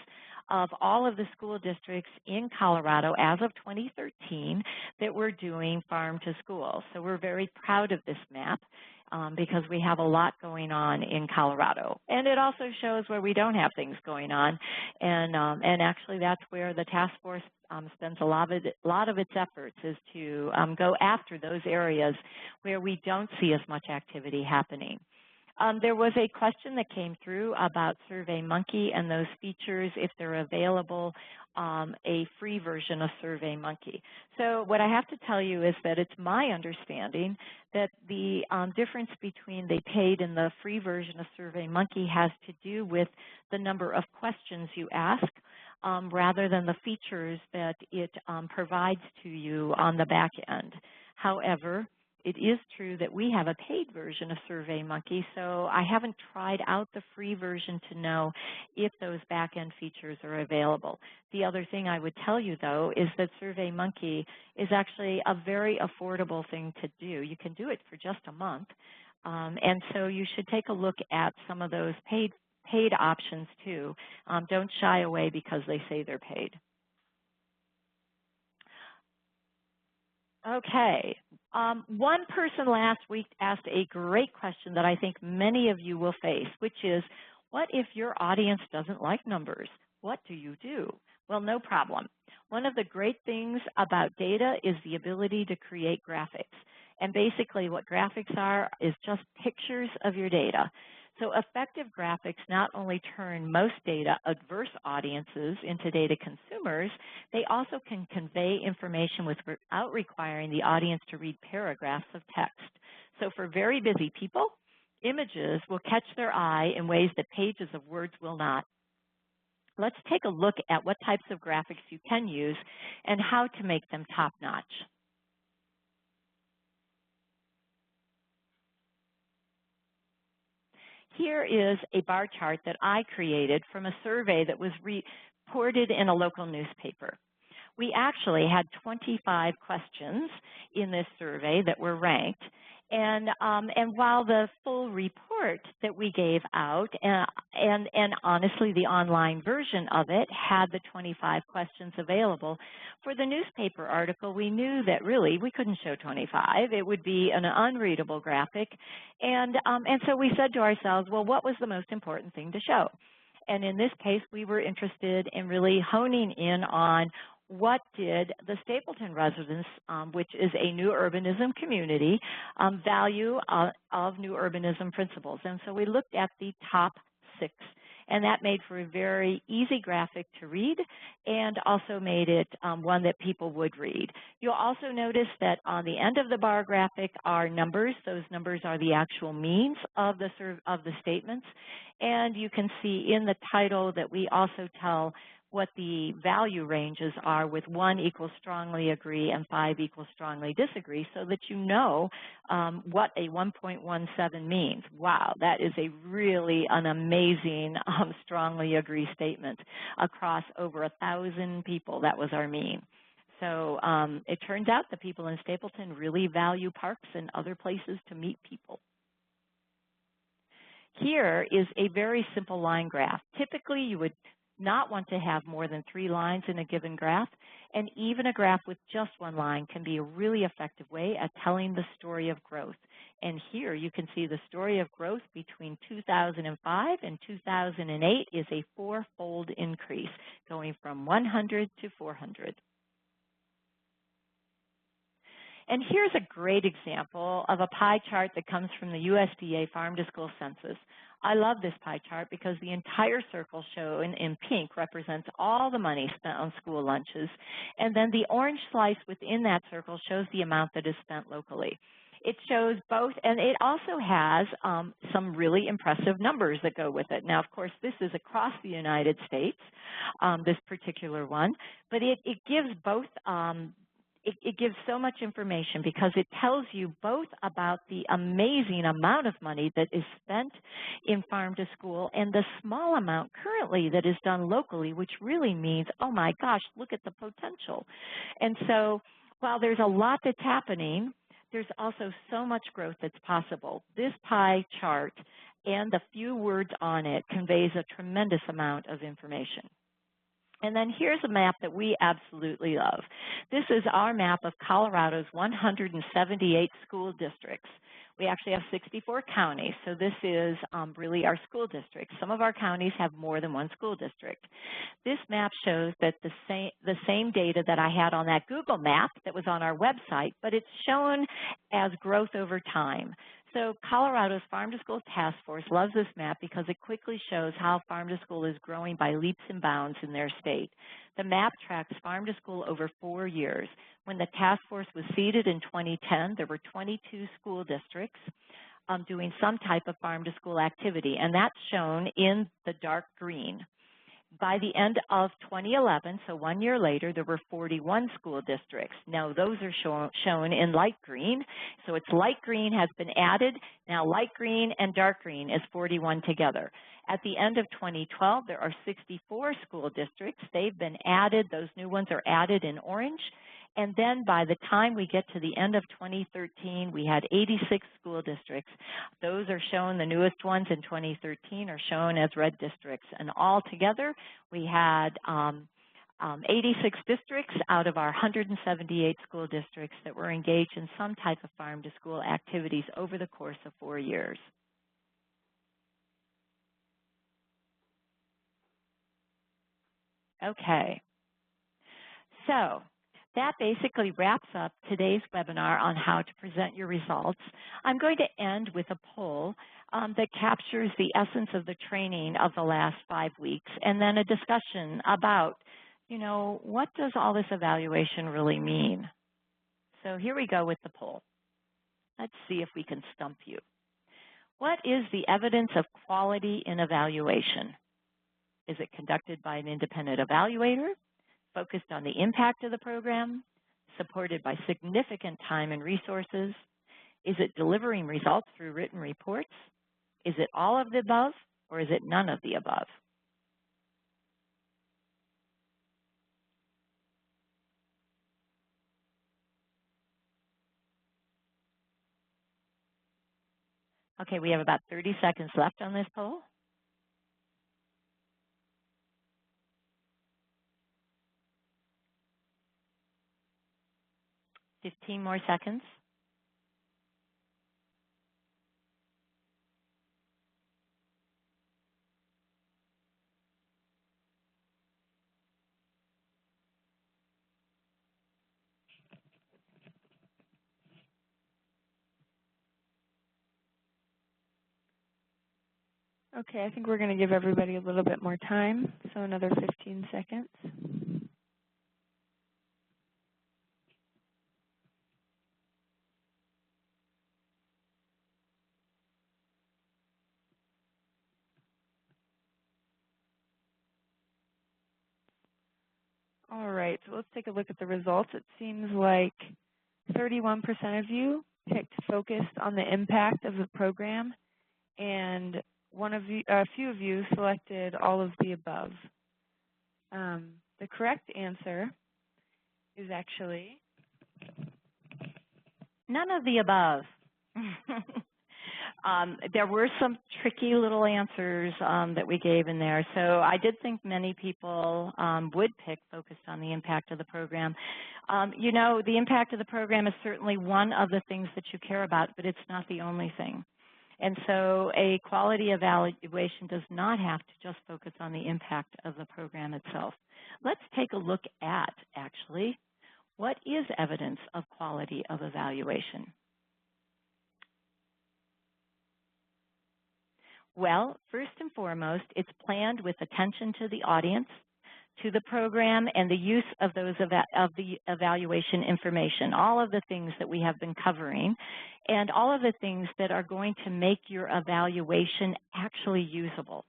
of all of the school districts in Colorado as of 2013 that we're doing farm to school. So we're very proud of this map because we have a lot going on in Colorado. And it also shows where we don't have things going on. And actually that's where the task force spends a lot of its efforts, is to go after those areas where we don't see as much activity happening. There was a question that came through about SurveyMonkey and those features, if they're available, a free version of SurveyMonkey. So what I have to tell you is that it's my understanding that the difference between the paid and the free version of SurveyMonkey has to do with the number of questions you ask rather than the features that it provides to you on the back end. However, it is true that we have a paid version of SurveyMonkey, so I haven't tried out the free version to know if those back-end features are available. The other thing I would tell you, though, is that SurveyMonkey is actually a very affordable thing to do. You can do it for just a month, and so you should take a look at some of those paid options, too. Don't shy away because they say they're paid. Okay. One person last week asked a great question that I think many of you will face, which is, what if your audience doesn't like numbers? What do you do? Well, no problem. One of the great things about data is the ability to create graphics. And basically what graphics are is just pictures of your data. So effective graphics not only turn most data adverse audiences into data consumers, they also can convey information without requiring the audience to read paragraphs of text. So for very busy people, images will catch their eye in ways that pages of words will not. Let's take a look at what types of graphics you can use and how to make them top-notch. Here is a bar chart that I created from a survey that was reported in a local newspaper. We actually had 25 questions in this survey that were ranked, And while the full report that we gave out, and honestly the online version of it had the 25 questions available, for the newspaper article we knew that really we couldn't show 25. It would be an unreadable graphic. And so we said to ourselves, well, what was the most important thing to show? And in this case, we were interested in really honing in on what did the Stapleton residents, which is a new urbanism community, value of new urbanism principles. And so we looked at the top 6, and that made for a very easy graphic to read and also made it one that people would read. You'll also notice that on the end of the bar graphic are numbers. Those numbers are the actual means of the statements. And you can see in the title that we also tell what the value ranges are, with 1 equals strongly agree and 5 equals strongly disagree, so that you know what a 1.17 means. Wow, that is really an amazing strongly agree statement across over 1,000 people. That was our mean. So it turns out the people in Stapleton really value parks and other places to meet people. Here is a very simple line graph. Typically, you would not want to have more than 3 lines in a given graph, and even a graph with just 1 line can be a really effective way at telling the story of growth. And here you can see the story of growth between 2005 and 2008 is a 4-fold increase, going from 100 to 400. And here's a great example of a pie chart that comes from the USDA Farm to School Census. I love this pie chart because the entire circle shown in pink represents all the money spent on school lunches, and then the orange slice within that circle shows the amount that is spent locally. It shows both, and it also has some really impressive numbers that go with it. Now, of course, this is across the United States, this particular one, but it gives both it gives so much information because it tells you both about the amazing amount of money that is spent in farm to school and the small amount currently that is done locally, which really means, oh my gosh, look at the potential. And so while there's a lot that's happening, there's also so much growth that's possible. This pie chart and the few words on it conveys a tremendous amount of information. And then here's a map that we absolutely love. This is our map of Colorado's 178 school districts. We actually have 64 counties, so this is really our school districts. Some of our counties have more than 1 school district. This map shows that the same data that I had on that Google map that was on our website, but it's shown as growth over time. So Colorado's Farm to School Task Force loves this map because it quickly shows how farm to school is growing by leaps and bounds in their state. The map tracks farm to school over 4 years. When the task force was seeded in 2010, there were 22 school districts doing some type of farm to school activity, and that's shown in the dark green. By the end of 2011, so 1 year later, there were 41 school districts. Now, those are shown in light green. So it's light green has been added. Now, light green and dark green is 41 together. At the end of 2012, there are 64 school districts. They've been added. Those new ones are added in orange. And then by the time we get to the end of 2013, we had 86 school districts. Those are shown, the newest ones in 2013 are shown as red districts. And all together, we had 86 districts out of our 178 school districts that were engaged in some type of farm to school activities over the course of 4 years. Okay. So that basically wraps up today's webinar on how to present your results. I'm going to end with a poll that captures the essence of the training of the last 5 weeks, and then a discussion about, you know, what does all this evaluation really mean? So here we go with the poll. Let's see if we can stump you. What is the evidence of quality in evaluation? Is it conducted by an independent evaluator, focused on the impact of the program, supported by significant time and resources? Is it delivering results through written reports? Is it all of the above, or is it none of the above? Okay, we have about 30 seconds left on this poll. 15 more seconds. Okay, I think we're going to give everybody a little bit more time, so another 15 seconds. All right, so let's take a look at the results. It seems like 31% of you picked focused on the impact of the program, and a few of you selected all of the above. The correct answer is actually none of the above. There were some tricky little answers that we gave in there. So I did think many people would pick focused on the impact of the program. You know, the impact of the program is certainly one of the things that you care about, but it's not the only thing. And so a quality evaluation does not have to just focus on the impact of the program itself. Let's take a look at, actually, what is evidence of quality of evaluation? Well, first and foremost, it's planned with attention to the audience, to the program, and the use of the evaluation information, all of the things that we have been covering, and all of the things that are going to make your evaluation actually usable.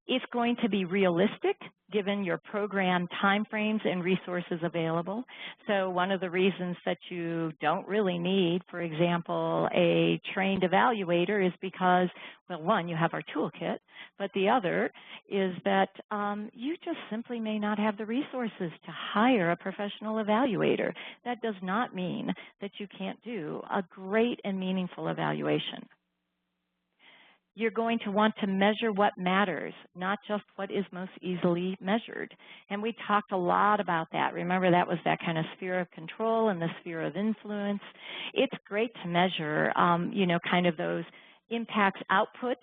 It's going to be realistic, given your program timeframes and resources available. So one of the reasons that you don't really need, for example, a trained evaluator is because, well, one, you have our toolkit, but the other is that you just simply may not have the resources to hire a professional evaluator. That does not mean that you can't do a great and meaningful evaluation. You're going to want to measure what matters, not just what is most easily measured. And we talked a lot about that. Remember, that was that kind of sphere of control and the sphere of influence. It's great to measure, you know, kind of those impacts outputs.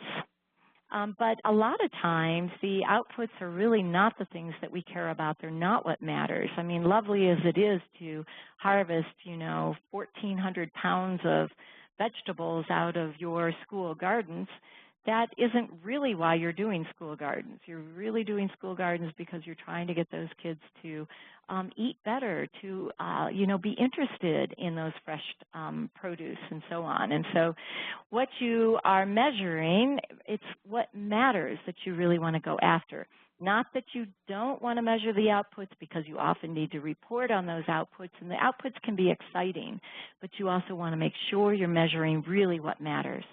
But a lot of times, the outputs are really not the things that we care about. They're not what matters. I mean, lovely as it is to harvest, you know, 1,400 pounds of vegetables out of your school gardens, that isn't really why you're doing school gardens. You're really doing school gardens because you're trying to get those kids to eat better, to you know, be interested in those fresh produce and so on. And so what you are measuring, it's what matters that you really want to go after. Not that you don't want to measure the outputs, because you often need to report on those outputs, and the outputs can be exciting, but you also want to make sure you're measuring really what matters.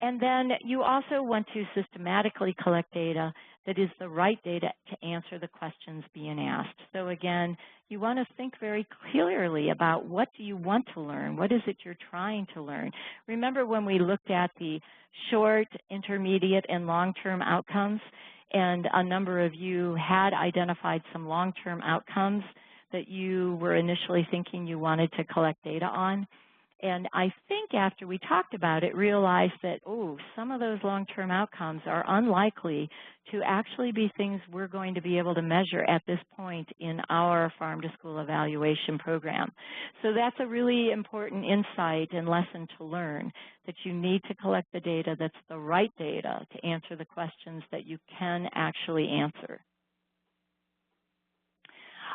And then you also want to systematically collect data that is the right data to answer the questions being asked. So again, you want to think very clearly about what do you want to learn? What is it you're trying to learn? Remember when we looked at the short, intermediate, and long-term outcomes, and a number of you had identified some long-term outcomes that you were initially thinking you wanted to collect data on. And I think after we talked about it, realized that, oh, some of those long-term outcomes are unlikely to actually be things we're going to be able to measure at this point in our farm-to-school evaluation program. So that's a really important insight and lesson to learn, that you need to collect the data that's the right data to answer the questions that you can actually answer.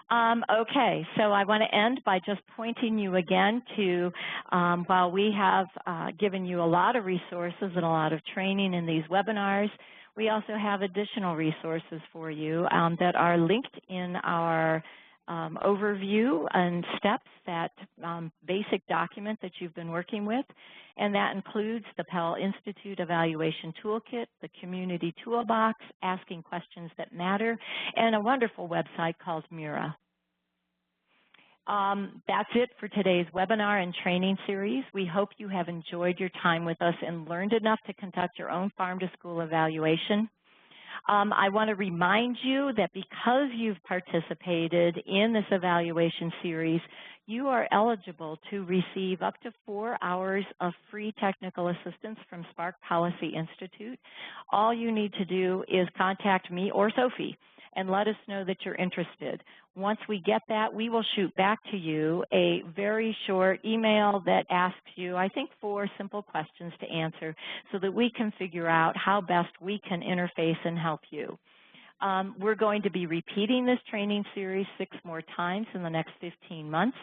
Okay, so I want to end by just pointing you again to, while we have given you a lot of resources and a lot of training in these webinars, we also have additional resources for you that are linked in our overview and steps, that basic document that you've been working with. And that includes the Pell Institute Evaluation Toolkit, the Community Toolbox, Asking Questions That Matter, and a wonderful website called Mira. That's it for today's webinar and training series. We hope you have enjoyed your time with us and learned enough to conduct your own farm-to-school evaluation. I want to remind you that because you've participated in this evaluation series, you are eligible to receive up to 4 hours of free technical assistance from Spark Policy Institute. All you need to do is contact me or Sophie and let us know that you're interested. Once we get that, we will shoot back to you a very short email that asks you, I think, 4 simple questions to answer so that we can figure out how best we can interface and help you. We're going to be repeating this training series 6 more times in the next 15 months.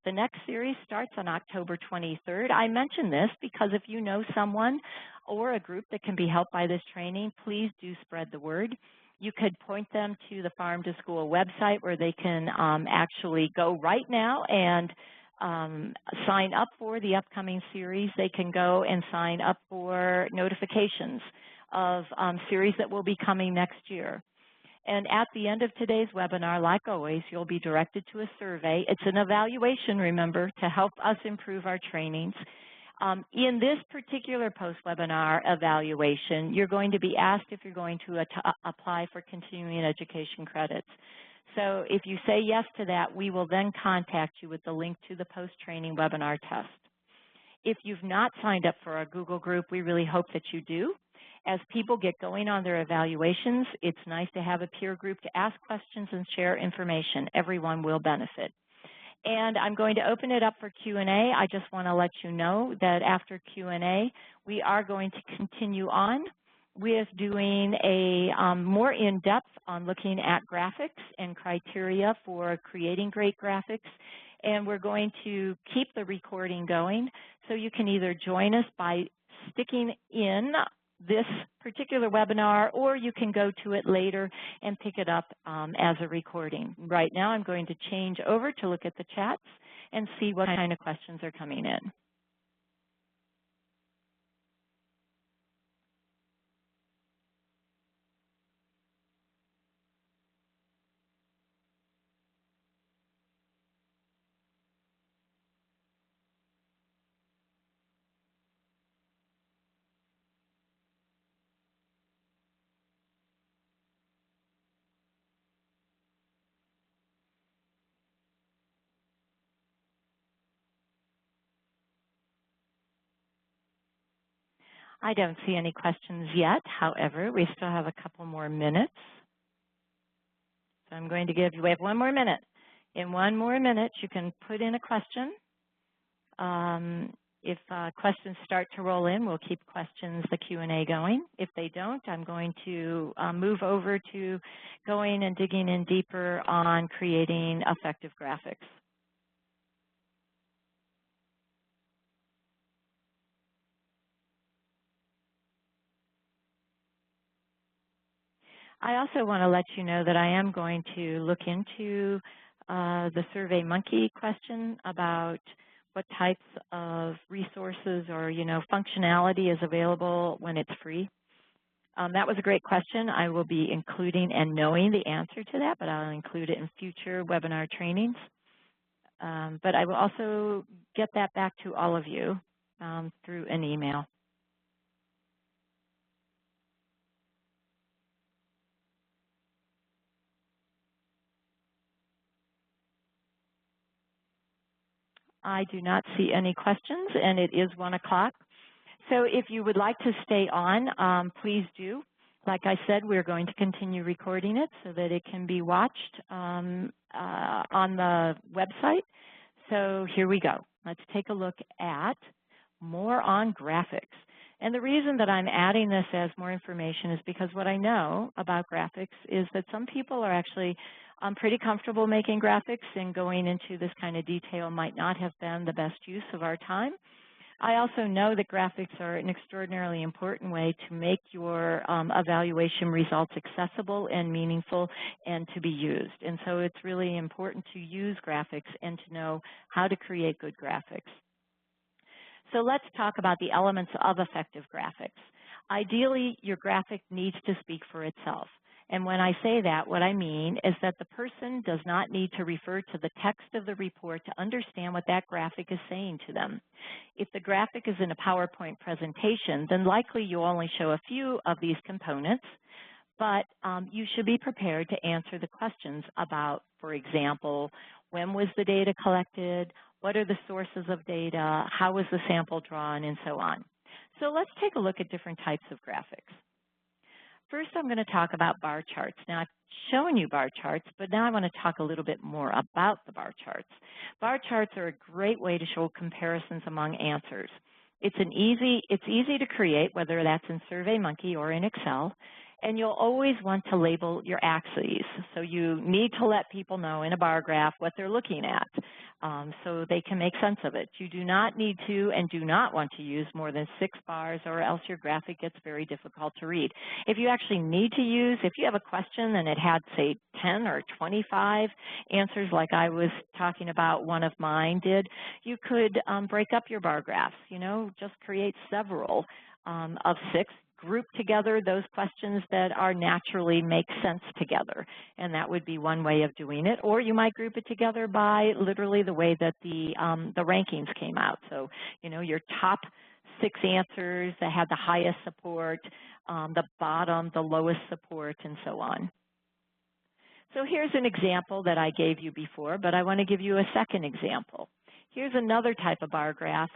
The next series starts on October 23rd. I mention this because if you know someone or a group that can be helped by this training, please do spread the word. You could point them to the Farm to School website where they can actually go right now and sign up for the upcoming series. They can go and sign up for notifications of series that will be coming next year. And at the end of today's webinar, like always, you'll be directed to a survey. It's an evaluation, remember, to help us improve our trainings. In this particular post-webinar evaluation, you're going to be asked if you're going to apply for continuing education credits. So if you say yes to that, we will then contact you with the link to the post-training webinar test. If you've not signed up for our Google group, we really hope that you do. As people get going on their evaluations, it's nice to have a peer group to ask questions and share information. Everyone will benefit. And I'm going to open it up for Q&A. I just want to let you know that after Q&A, we are going to continue on with doing a more in-depth on looking at graphics and criteria for creating great graphics. And we're going to keep the recording going, so you can either join us by sticking in this particular webinar, or you can go to it later and pick it up as a recording. Right now, I'm going to change over to look at the chats and see what kind of questions are coming in. I don't see any questions yet. However, we still have a couple more minutes. So I'm going to we have 1 more minute. In 1 more minute, you can put in a question. If questions start to roll in, we'll keep the Q&A going. If they don't, I'm going to move over to going and digging in deeper on creating effective graphics. I also want to let you know that I am going to look into the SurveyMonkey question about what types of resources or, functionality is available when it's free. That was a great question. I will be including and knowing the answer to that, but I'll include it in future webinar trainings. But I will also get that back to all of you through an email. I do not see any questions, and it is 1 o'clock. So if you would like to stay on, please do. Like I said, we're going to continue recording it so that it can be watched on the website. So here we go. Let's take a look at more on graphics. And the reason that I'm adding this as more information is because what I know about graphics is that some people are actually pretty comfortable making graphics, and going into this kind of detail might not have been the best use of our time. I also know that graphics are an extraordinarily important way to make your evaluation results accessible and meaningful and to be used. And so it's really important to use graphics and to know how to create good graphics. So let's talk about the elements of effective graphics. Ideally, your graphic needs to speak for itself. And when I say that, what I mean is that the person does not need to refer to the text of the report to understand what that graphic is saying to them. If the graphic is in a PowerPoint presentation, then likely you'll only show a few of these components, but you should be prepared to answer the questions about, for example, when was the data collected, what are the sources of data, how was the sample drawn, and so on. So let's take a look at different types of graphics. First, I'm going to talk about bar charts. Now, I've shown you bar charts, but now I want to talk a little bit more about the bar charts. Bar charts are a great way to show comparisons among answers. It's easy to create, whether that's in SurveyMonkey or in Excel, and you'll always want to label your axes. So you need to let people know in a bar graph what they're looking at so they can make sense of it. You do not need to and do not want to use more than 6 bars, or else your graphic gets very difficult to read. If you actually need to use, if you have a question and it had, say, 10 or 25 answers like I was talking about one of mine did, you could break up your bar graphs, just create several of 6. Group together those questions that are naturally make sense together, and that would be one way of doing it. Or you might group it together by literally the way that the rankings came out. So, your top 6 answers that had the highest support, the bottom, the lowest support, and so on. So here's an example that I gave you before, but I want to give you a second example. Here's another type of bar graph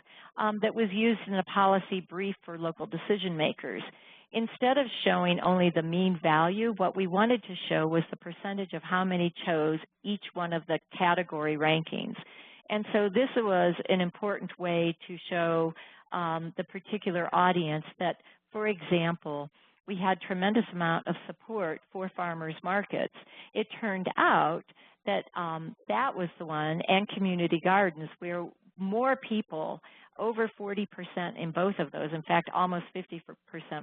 that was used in a policy brief for local decision makers. Instead of showing only the mean value, what we wanted to show was the percentage of how many chose each one of the category rankings. And so this was an important way to show the particular audience that, for example, we had tremendous amount of support for farmers markets. It turned out that that was the one, and community gardens, where more people, over 40% in both of those, in fact, almost 50%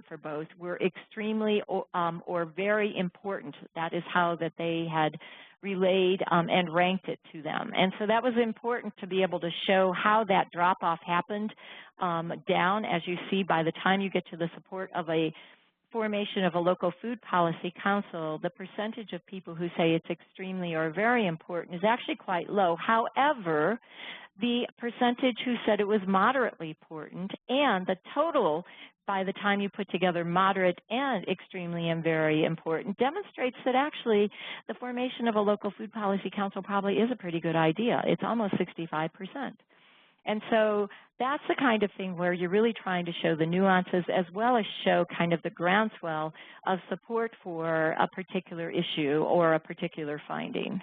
for both, were extremely or very important. That is how that they had relayed and ranked it to them. And so that was important to be able to show how that drop-off happened down, as you see by the time you get to the support of a formation of a local food policy council, the percentage of people who say it's extremely or very important is actually quite low. However, the percentage who said it was moderately important, and the total by the time you put together moderate and extremely and very important, demonstrates that actually the formation of a local food policy council probably is a pretty good idea. It's almost 65%. And so that's the kind of thing where you're really trying to show the nuances as well as show kind of the groundswell of support for a particular issue or a particular finding.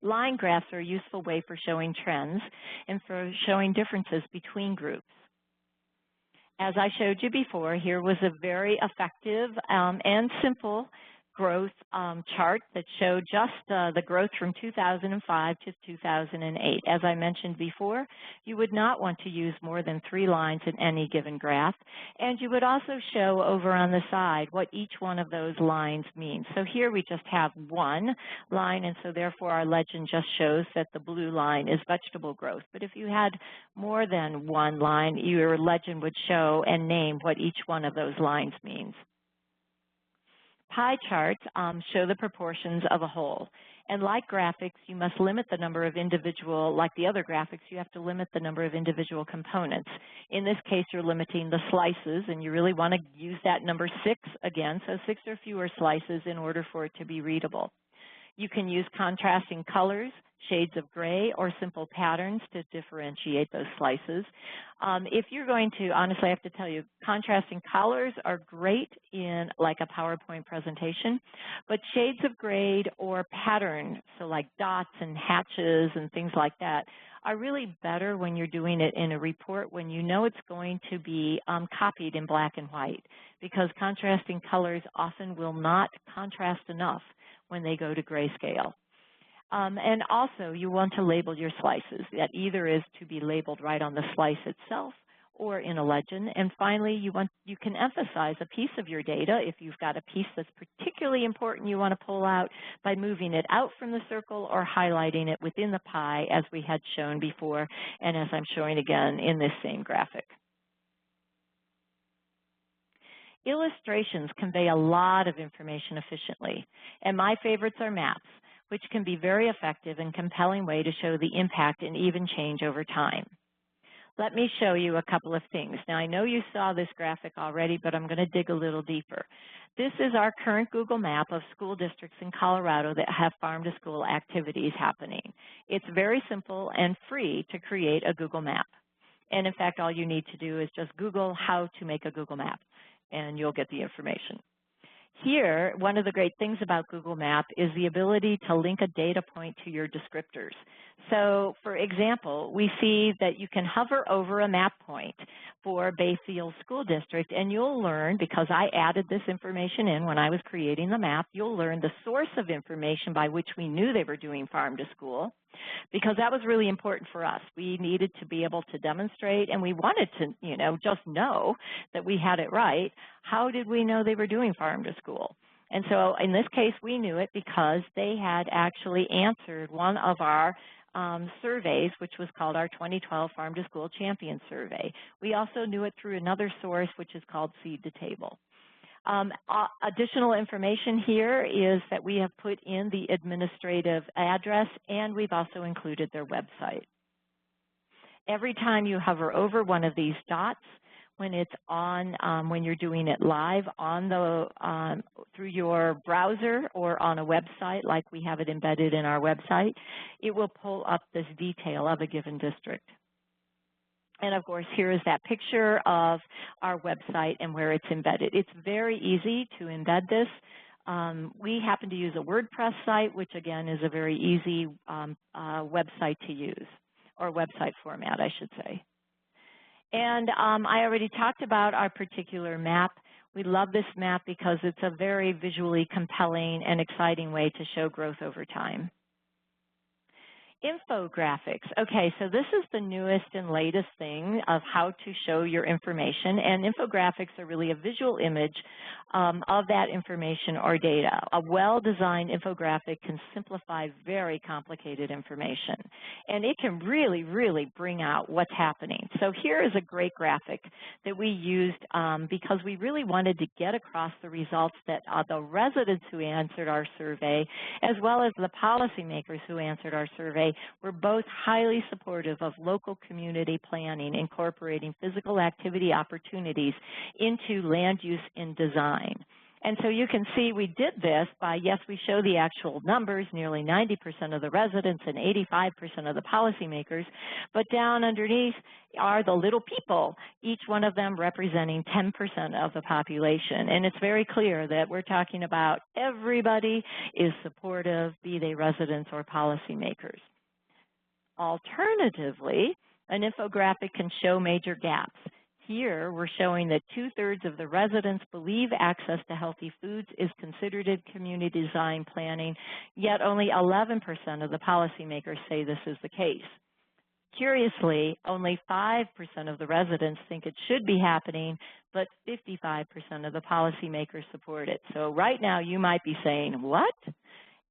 Line graphs are a useful way for showing trends and for showing differences between groups. As I showed you before, here was a very effective and simple growth chart that showed just the growth from 2005 to 2008. As I mentioned before, you would not want to use more than 3 lines in any given graph, and you would also show over on the side what each one of those lines means. So here we just have 1 line, and so therefore our legend just shows that the blue line is vegetable growth. But if you had more than 1 line, your legend would show and name what each one of those lines means. Pie charts show the proportions of a whole. And like graphics, you must limit the number of individual, like the other graphics, you have to limit the number of individual components. In this case, you're limiting the slices, and you really want to use that number 6 again, so 6 or fewer slices in order for it to be readable. You can use contrasting colors, shades of gray, or simple patterns to differentiate those slices. If you're going to, honestly, I have to tell you, contrasting colors are great in like a PowerPoint presentation, but shades of gray or pattern, so like dots and hatches and things like that, are really better when you're doing it in a report when you know it's going to be copied in black and white, because contrasting colors often will not contrast enough when they go to grayscale. And also, you want to label your slices. That either is to be labeled right on the slice itself or in a legend. And finally, you can emphasize a piece of your data if you've got a piece that's particularly important you want to pull out by moving it out from the circle or highlighting it within the pie, as we had shown before and as I'm showing again in this same graphic. Illustrations convey a lot of information efficiently, and my favorites are maps, which can be very effective and compelling way to show the impact and even change over time. Let me show you a couple of things. Now, I know you saw this graphic already, but I'm going to dig a little deeper. This is our current Google map of school districts in Colorado that have farm-to-school activities happening. It's very simple and free to create a Google map. And in fact, all you need to do is just Google how to make a Google map, and you'll get the information. Here, one of the great things about Google Map is the ability to link a data point to your descriptors. So, for example, we see that you can hover over a map point for Bayfield School District, and you'll learn, because I added this information in when I was creating the map, you'll learn the source of information by which we knew they were doing farm to school, because that was really important for us. We needed to be able to demonstrate, and we wanted to, just know that we had it right. How did we know they were doing farm to school? And so in this case, we knew it because they had actually answered one of our surveys, which was called our 2012 Farm to School Champion Survey. We also knew it through another source, which is called Seed to Table. Additional information here is that we have put in the administrative address, and we've also included their website. Every time you hover over one of these dots, when it's on, when you're doing it live on the through your browser or on a website, like we have it embedded in our website, it will pull up this detail of a given district. And of course, here is that picture of our website and where it's embedded. It's very easy to embed this. We happen to use a WordPress site, which again is a very easy website to use, or website format, I should say. And I already talked about our particular map. We love this map because it's a very visually compelling and exciting way to show growth over time. Infographics. Okay, so this is the newest and latest thing of how to show your information, and infographics are really a visual image of that information or data. A well-designed infographic can simplify very complicated information, and it can really, really bring out what's happening. So here is a great graphic that we used because we really wanted to get across the results that the residents who answered our survey, as well as the policymakers who answered our survey, were both highly supportive of local community planning, incorporating physical activity opportunities into land use and design. And so you can see we did this by, yes, we show the actual numbers, nearly 90% of the residents and 85% of the policymakers, but down underneath are the little people, each one of them representing 10% of the population. And it's very clear that we're talking about everybody is supportive, be they residents or policymakers. Alternatively, an infographic can show major gaps. Here, we're showing that 2/3 of the residents believe access to healthy foods is considered in community design planning, yet only 11% of the policymakers say this is the case. Curiously, only 5% of the residents think it should be happening, but 55% of the policymakers support it. So right now, you might be saying, what?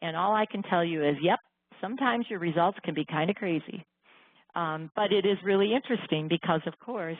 And all I can tell you is, yep, sometimes your results can be kind of crazy. But it is really interesting because, of course,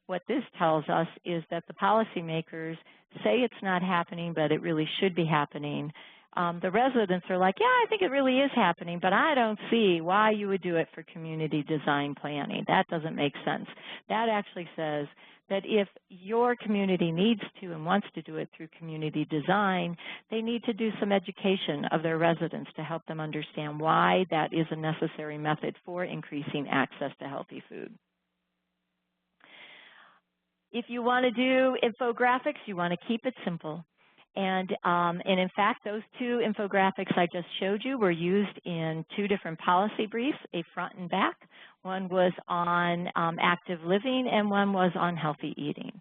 what this tells us is that the policymakers say it's not happening, but it really should be happening. The residents are like, yeah, I think it really is happening, but I don't see why you would do it for community design planning. That doesn't make sense. That actually says that if your community needs to and wants to do it through community design, they need to do some education of their residents to help them understand why that is a necessary method for increasing access to healthy food. If you want to do infographics, you want to keep it simple. And in fact, those two infographics I just showed you were used in 2 different policy briefs, a front and back. One was on active living and one was on healthy eating.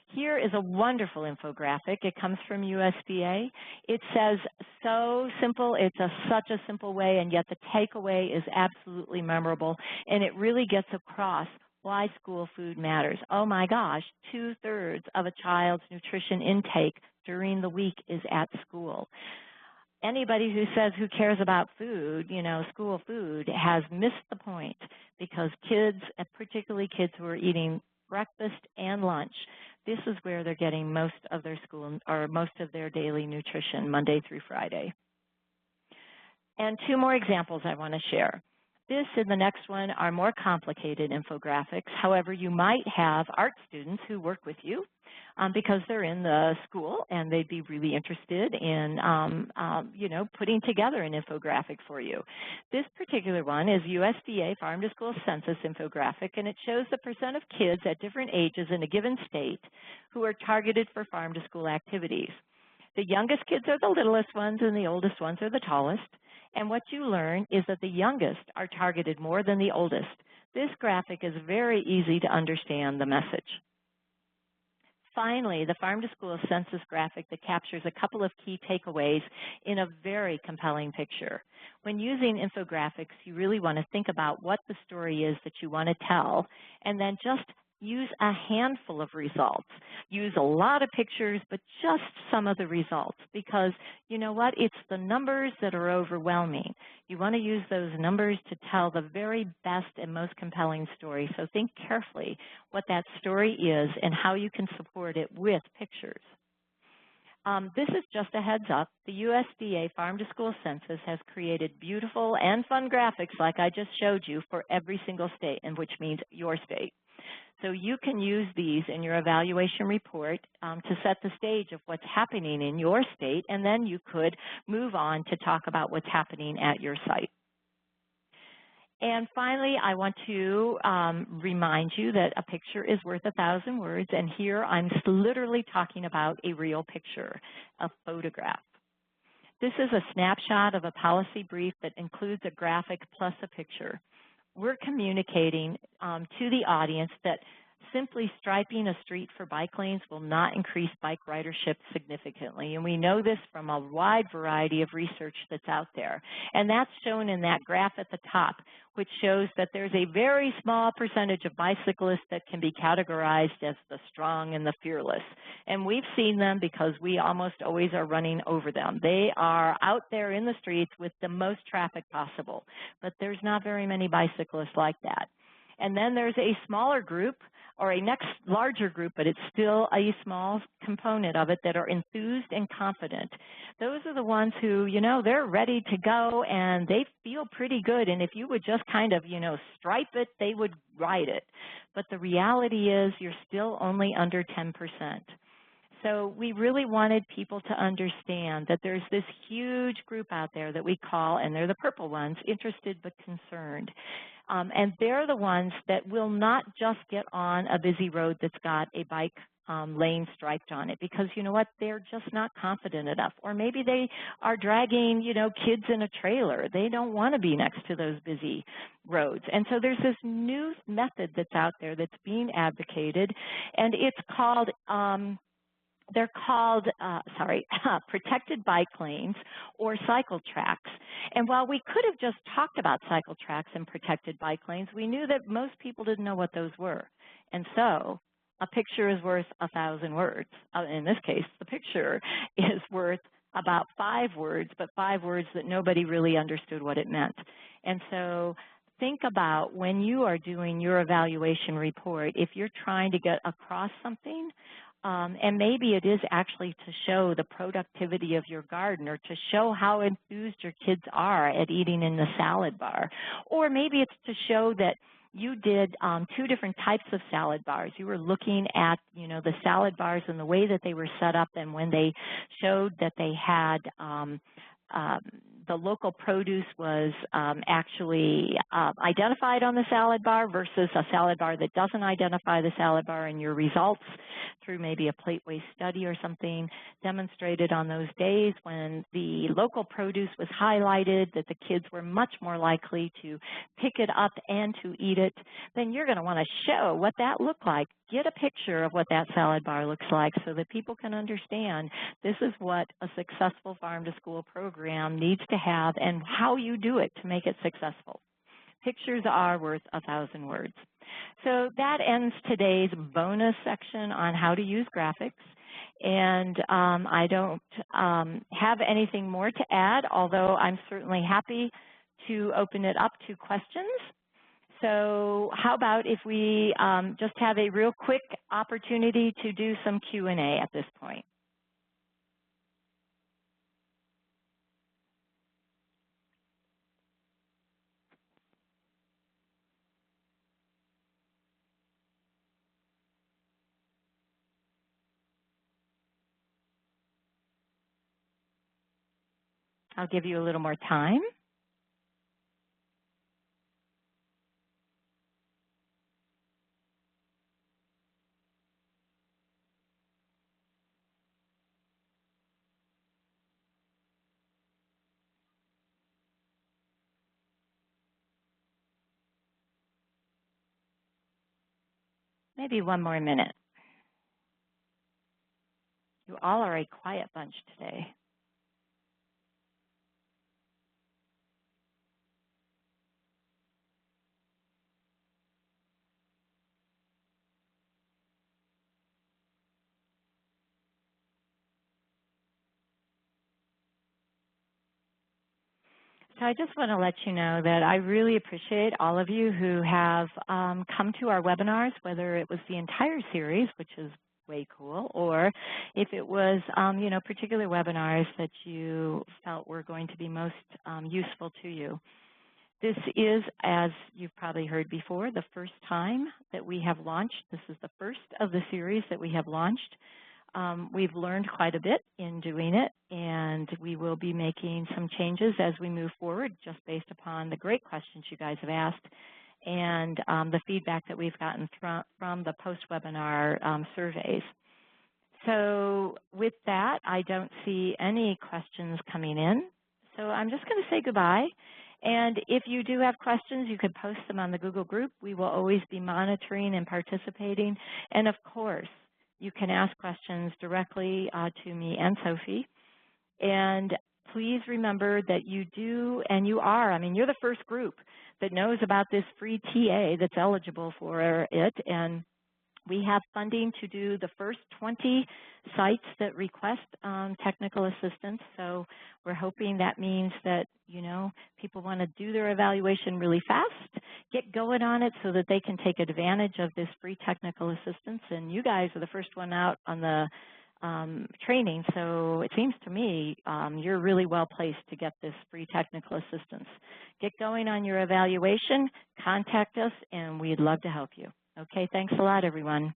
Here is a wonderful infographic. It comes from USDA. It says, so simple, it's such a simple way, and yet the takeaway is absolutely memorable, and it really gets across why school food matters. Oh my gosh, 2/3 of a child's nutrition intake during the week is at school. Anybody who says who cares about food, school food, has missed the point, because kids, particularly kids who are eating breakfast and lunch, This is where they're getting most of their school or most of their daily nutrition Monday through Friday. And two more examples I want to share. This and the next one are more complicated infographics. However, you might have art students who work with you because they're in the school and they'd be really interested in, putting together an infographic for you. This particular one is USDA Farm to School Census infographic, and it shows the percent of kids at different ages in a given state who are targeted for farm to school activities. The youngest kids are the littlest ones and the oldest ones are the tallest. And what you learn is that the youngest are targeted more than the oldest. This graphic is very easy to understand the message. Finally, the Farm to School Census graphic that captures a couple of key takeaways in a very compelling picture. When using infographics, you really want to think about what the story is that you want to tell, and then just use a handful of results. Use a lot of pictures, but just some of the results, because you know what? It's the numbers that are overwhelming. You want to use those numbers to tell the very best and most compelling story. So think carefully what that story is and how you can support it with pictures. This is just a heads up. The USDA Farm to School Census has created beautiful and fun graphics like I just showed you for every single state, and which means your state. So you can use these in your evaluation report to set the stage of what's happening in your state, and then you could move on to talk about what's happening at your site. And finally, I want to remind you that a picture is worth 1,000 words, and here I'm literally talking about a real picture, a photograph. This is a snapshot of a policy brief that includes a graphic plus a picture. We're communicating to the audience that simply striping a street for bike lanes will not increase bike ridership significantly. And we know this from a wide variety of research that's out there. And that's shown in that graph at the top, which shows that there's a very small percentage of bicyclists that can be categorized as the strong and the fearless. And we've seen them because we almost always are running over them. They are out there in the streets with the most traffic possible, but there's not very many bicyclists like that. And then there's a smaller group, or a next larger group, but it's still a small component of it, that are enthused and confident. Those are the ones who, they're ready to go and they feel pretty good. And if you would just kind of, stripe it, they would ride it. But the reality is you're still only under 10%. So we really wanted people to understand that there's this huge group out there that we call, and they're the purple ones, interested but concerned. And they're the ones that will not just get on a busy road that's got a bike lane striped on it, because you know what, they're just not confident enough. Or maybe they are dragging, kids in a trailer. They don't want to be next to those busy roads. And so there's this new method that's out there that's being advocated, and it's called protected bike lanes or cycle tracks. And while we could have just talked about cycle tracks and protected bike lanes, we knew that most people didn't know what those were. And so a picture is worth 1,000 words. In this case, the picture is worth about 5 words, but 5 words that nobody really understood what it meant. And so think about when you are doing your evaluation report, if you're trying to get across something, and maybe it is actually to show the productivity of your garden, or to show how enthused your kids are at eating in the salad bar. Or maybe it's to show that you did 2 different types of salad bars. You were looking at, the salad bars and the way that they were set up, and when they showed that they had the local produce was actually identified on the salad bar versus a salad bar that doesn't identify the salad bar, and your results through maybe a plate waste study or something demonstrated on those days when the local produce was highlighted that the kids were much more likely to pick it up and to eat it, then you're going to want to show what that looked like. Get a picture of what that salad bar looks like so that people can understand this is what a successful farm to school program needs to have and how you do it to make it successful. Pictures are worth 1,000 words. So that ends today's bonus section on how to use graphics. And I don't have anything more to add, although I'm certainly happy to open it up to questions. So how about if we just have a real quick opportunity to do some Q&A at this point? I'll give you a little more time. Maybe one more minute. You all are a quiet bunch today. So I just want to let you know that I really appreciate all of you who have come to our webinars, whether it was the entire series, which is way cool, or if it was, you know, particular webinars that you felt were going to be most useful to you. This is, as you've probably heard before, the first time that we have launched. This is the first of the series that we have launched. We've learned quite a bit in doing it, and we will be making some changes as we move forward just based upon the great questions you guys have asked and the feedback that we've gotten from the post-webinar surveys. So with that, I don't see any questions coming in. So I'm just going to say goodbye. And if you do have questions, you could post them on the Google group. We will always be monitoring and participating. And of course, you can ask questions directly to me and Sophie. And please remember that you do, and you are, I mean, you're the first group that knows about this free TA that's eligible for it. And we have funding to do the first 20 sites that request technical assistance. So we're hoping that means that, you know, people want to do their evaluation really fast, get going on it so that they can take advantage of this free technical assistance. And you guys are the first one out on the training. So it seems to me you're really well placed to get this free technical assistance. Get going on your evaluation, contact us, and we'd love to help you. Okay, thanks a lot, everyone.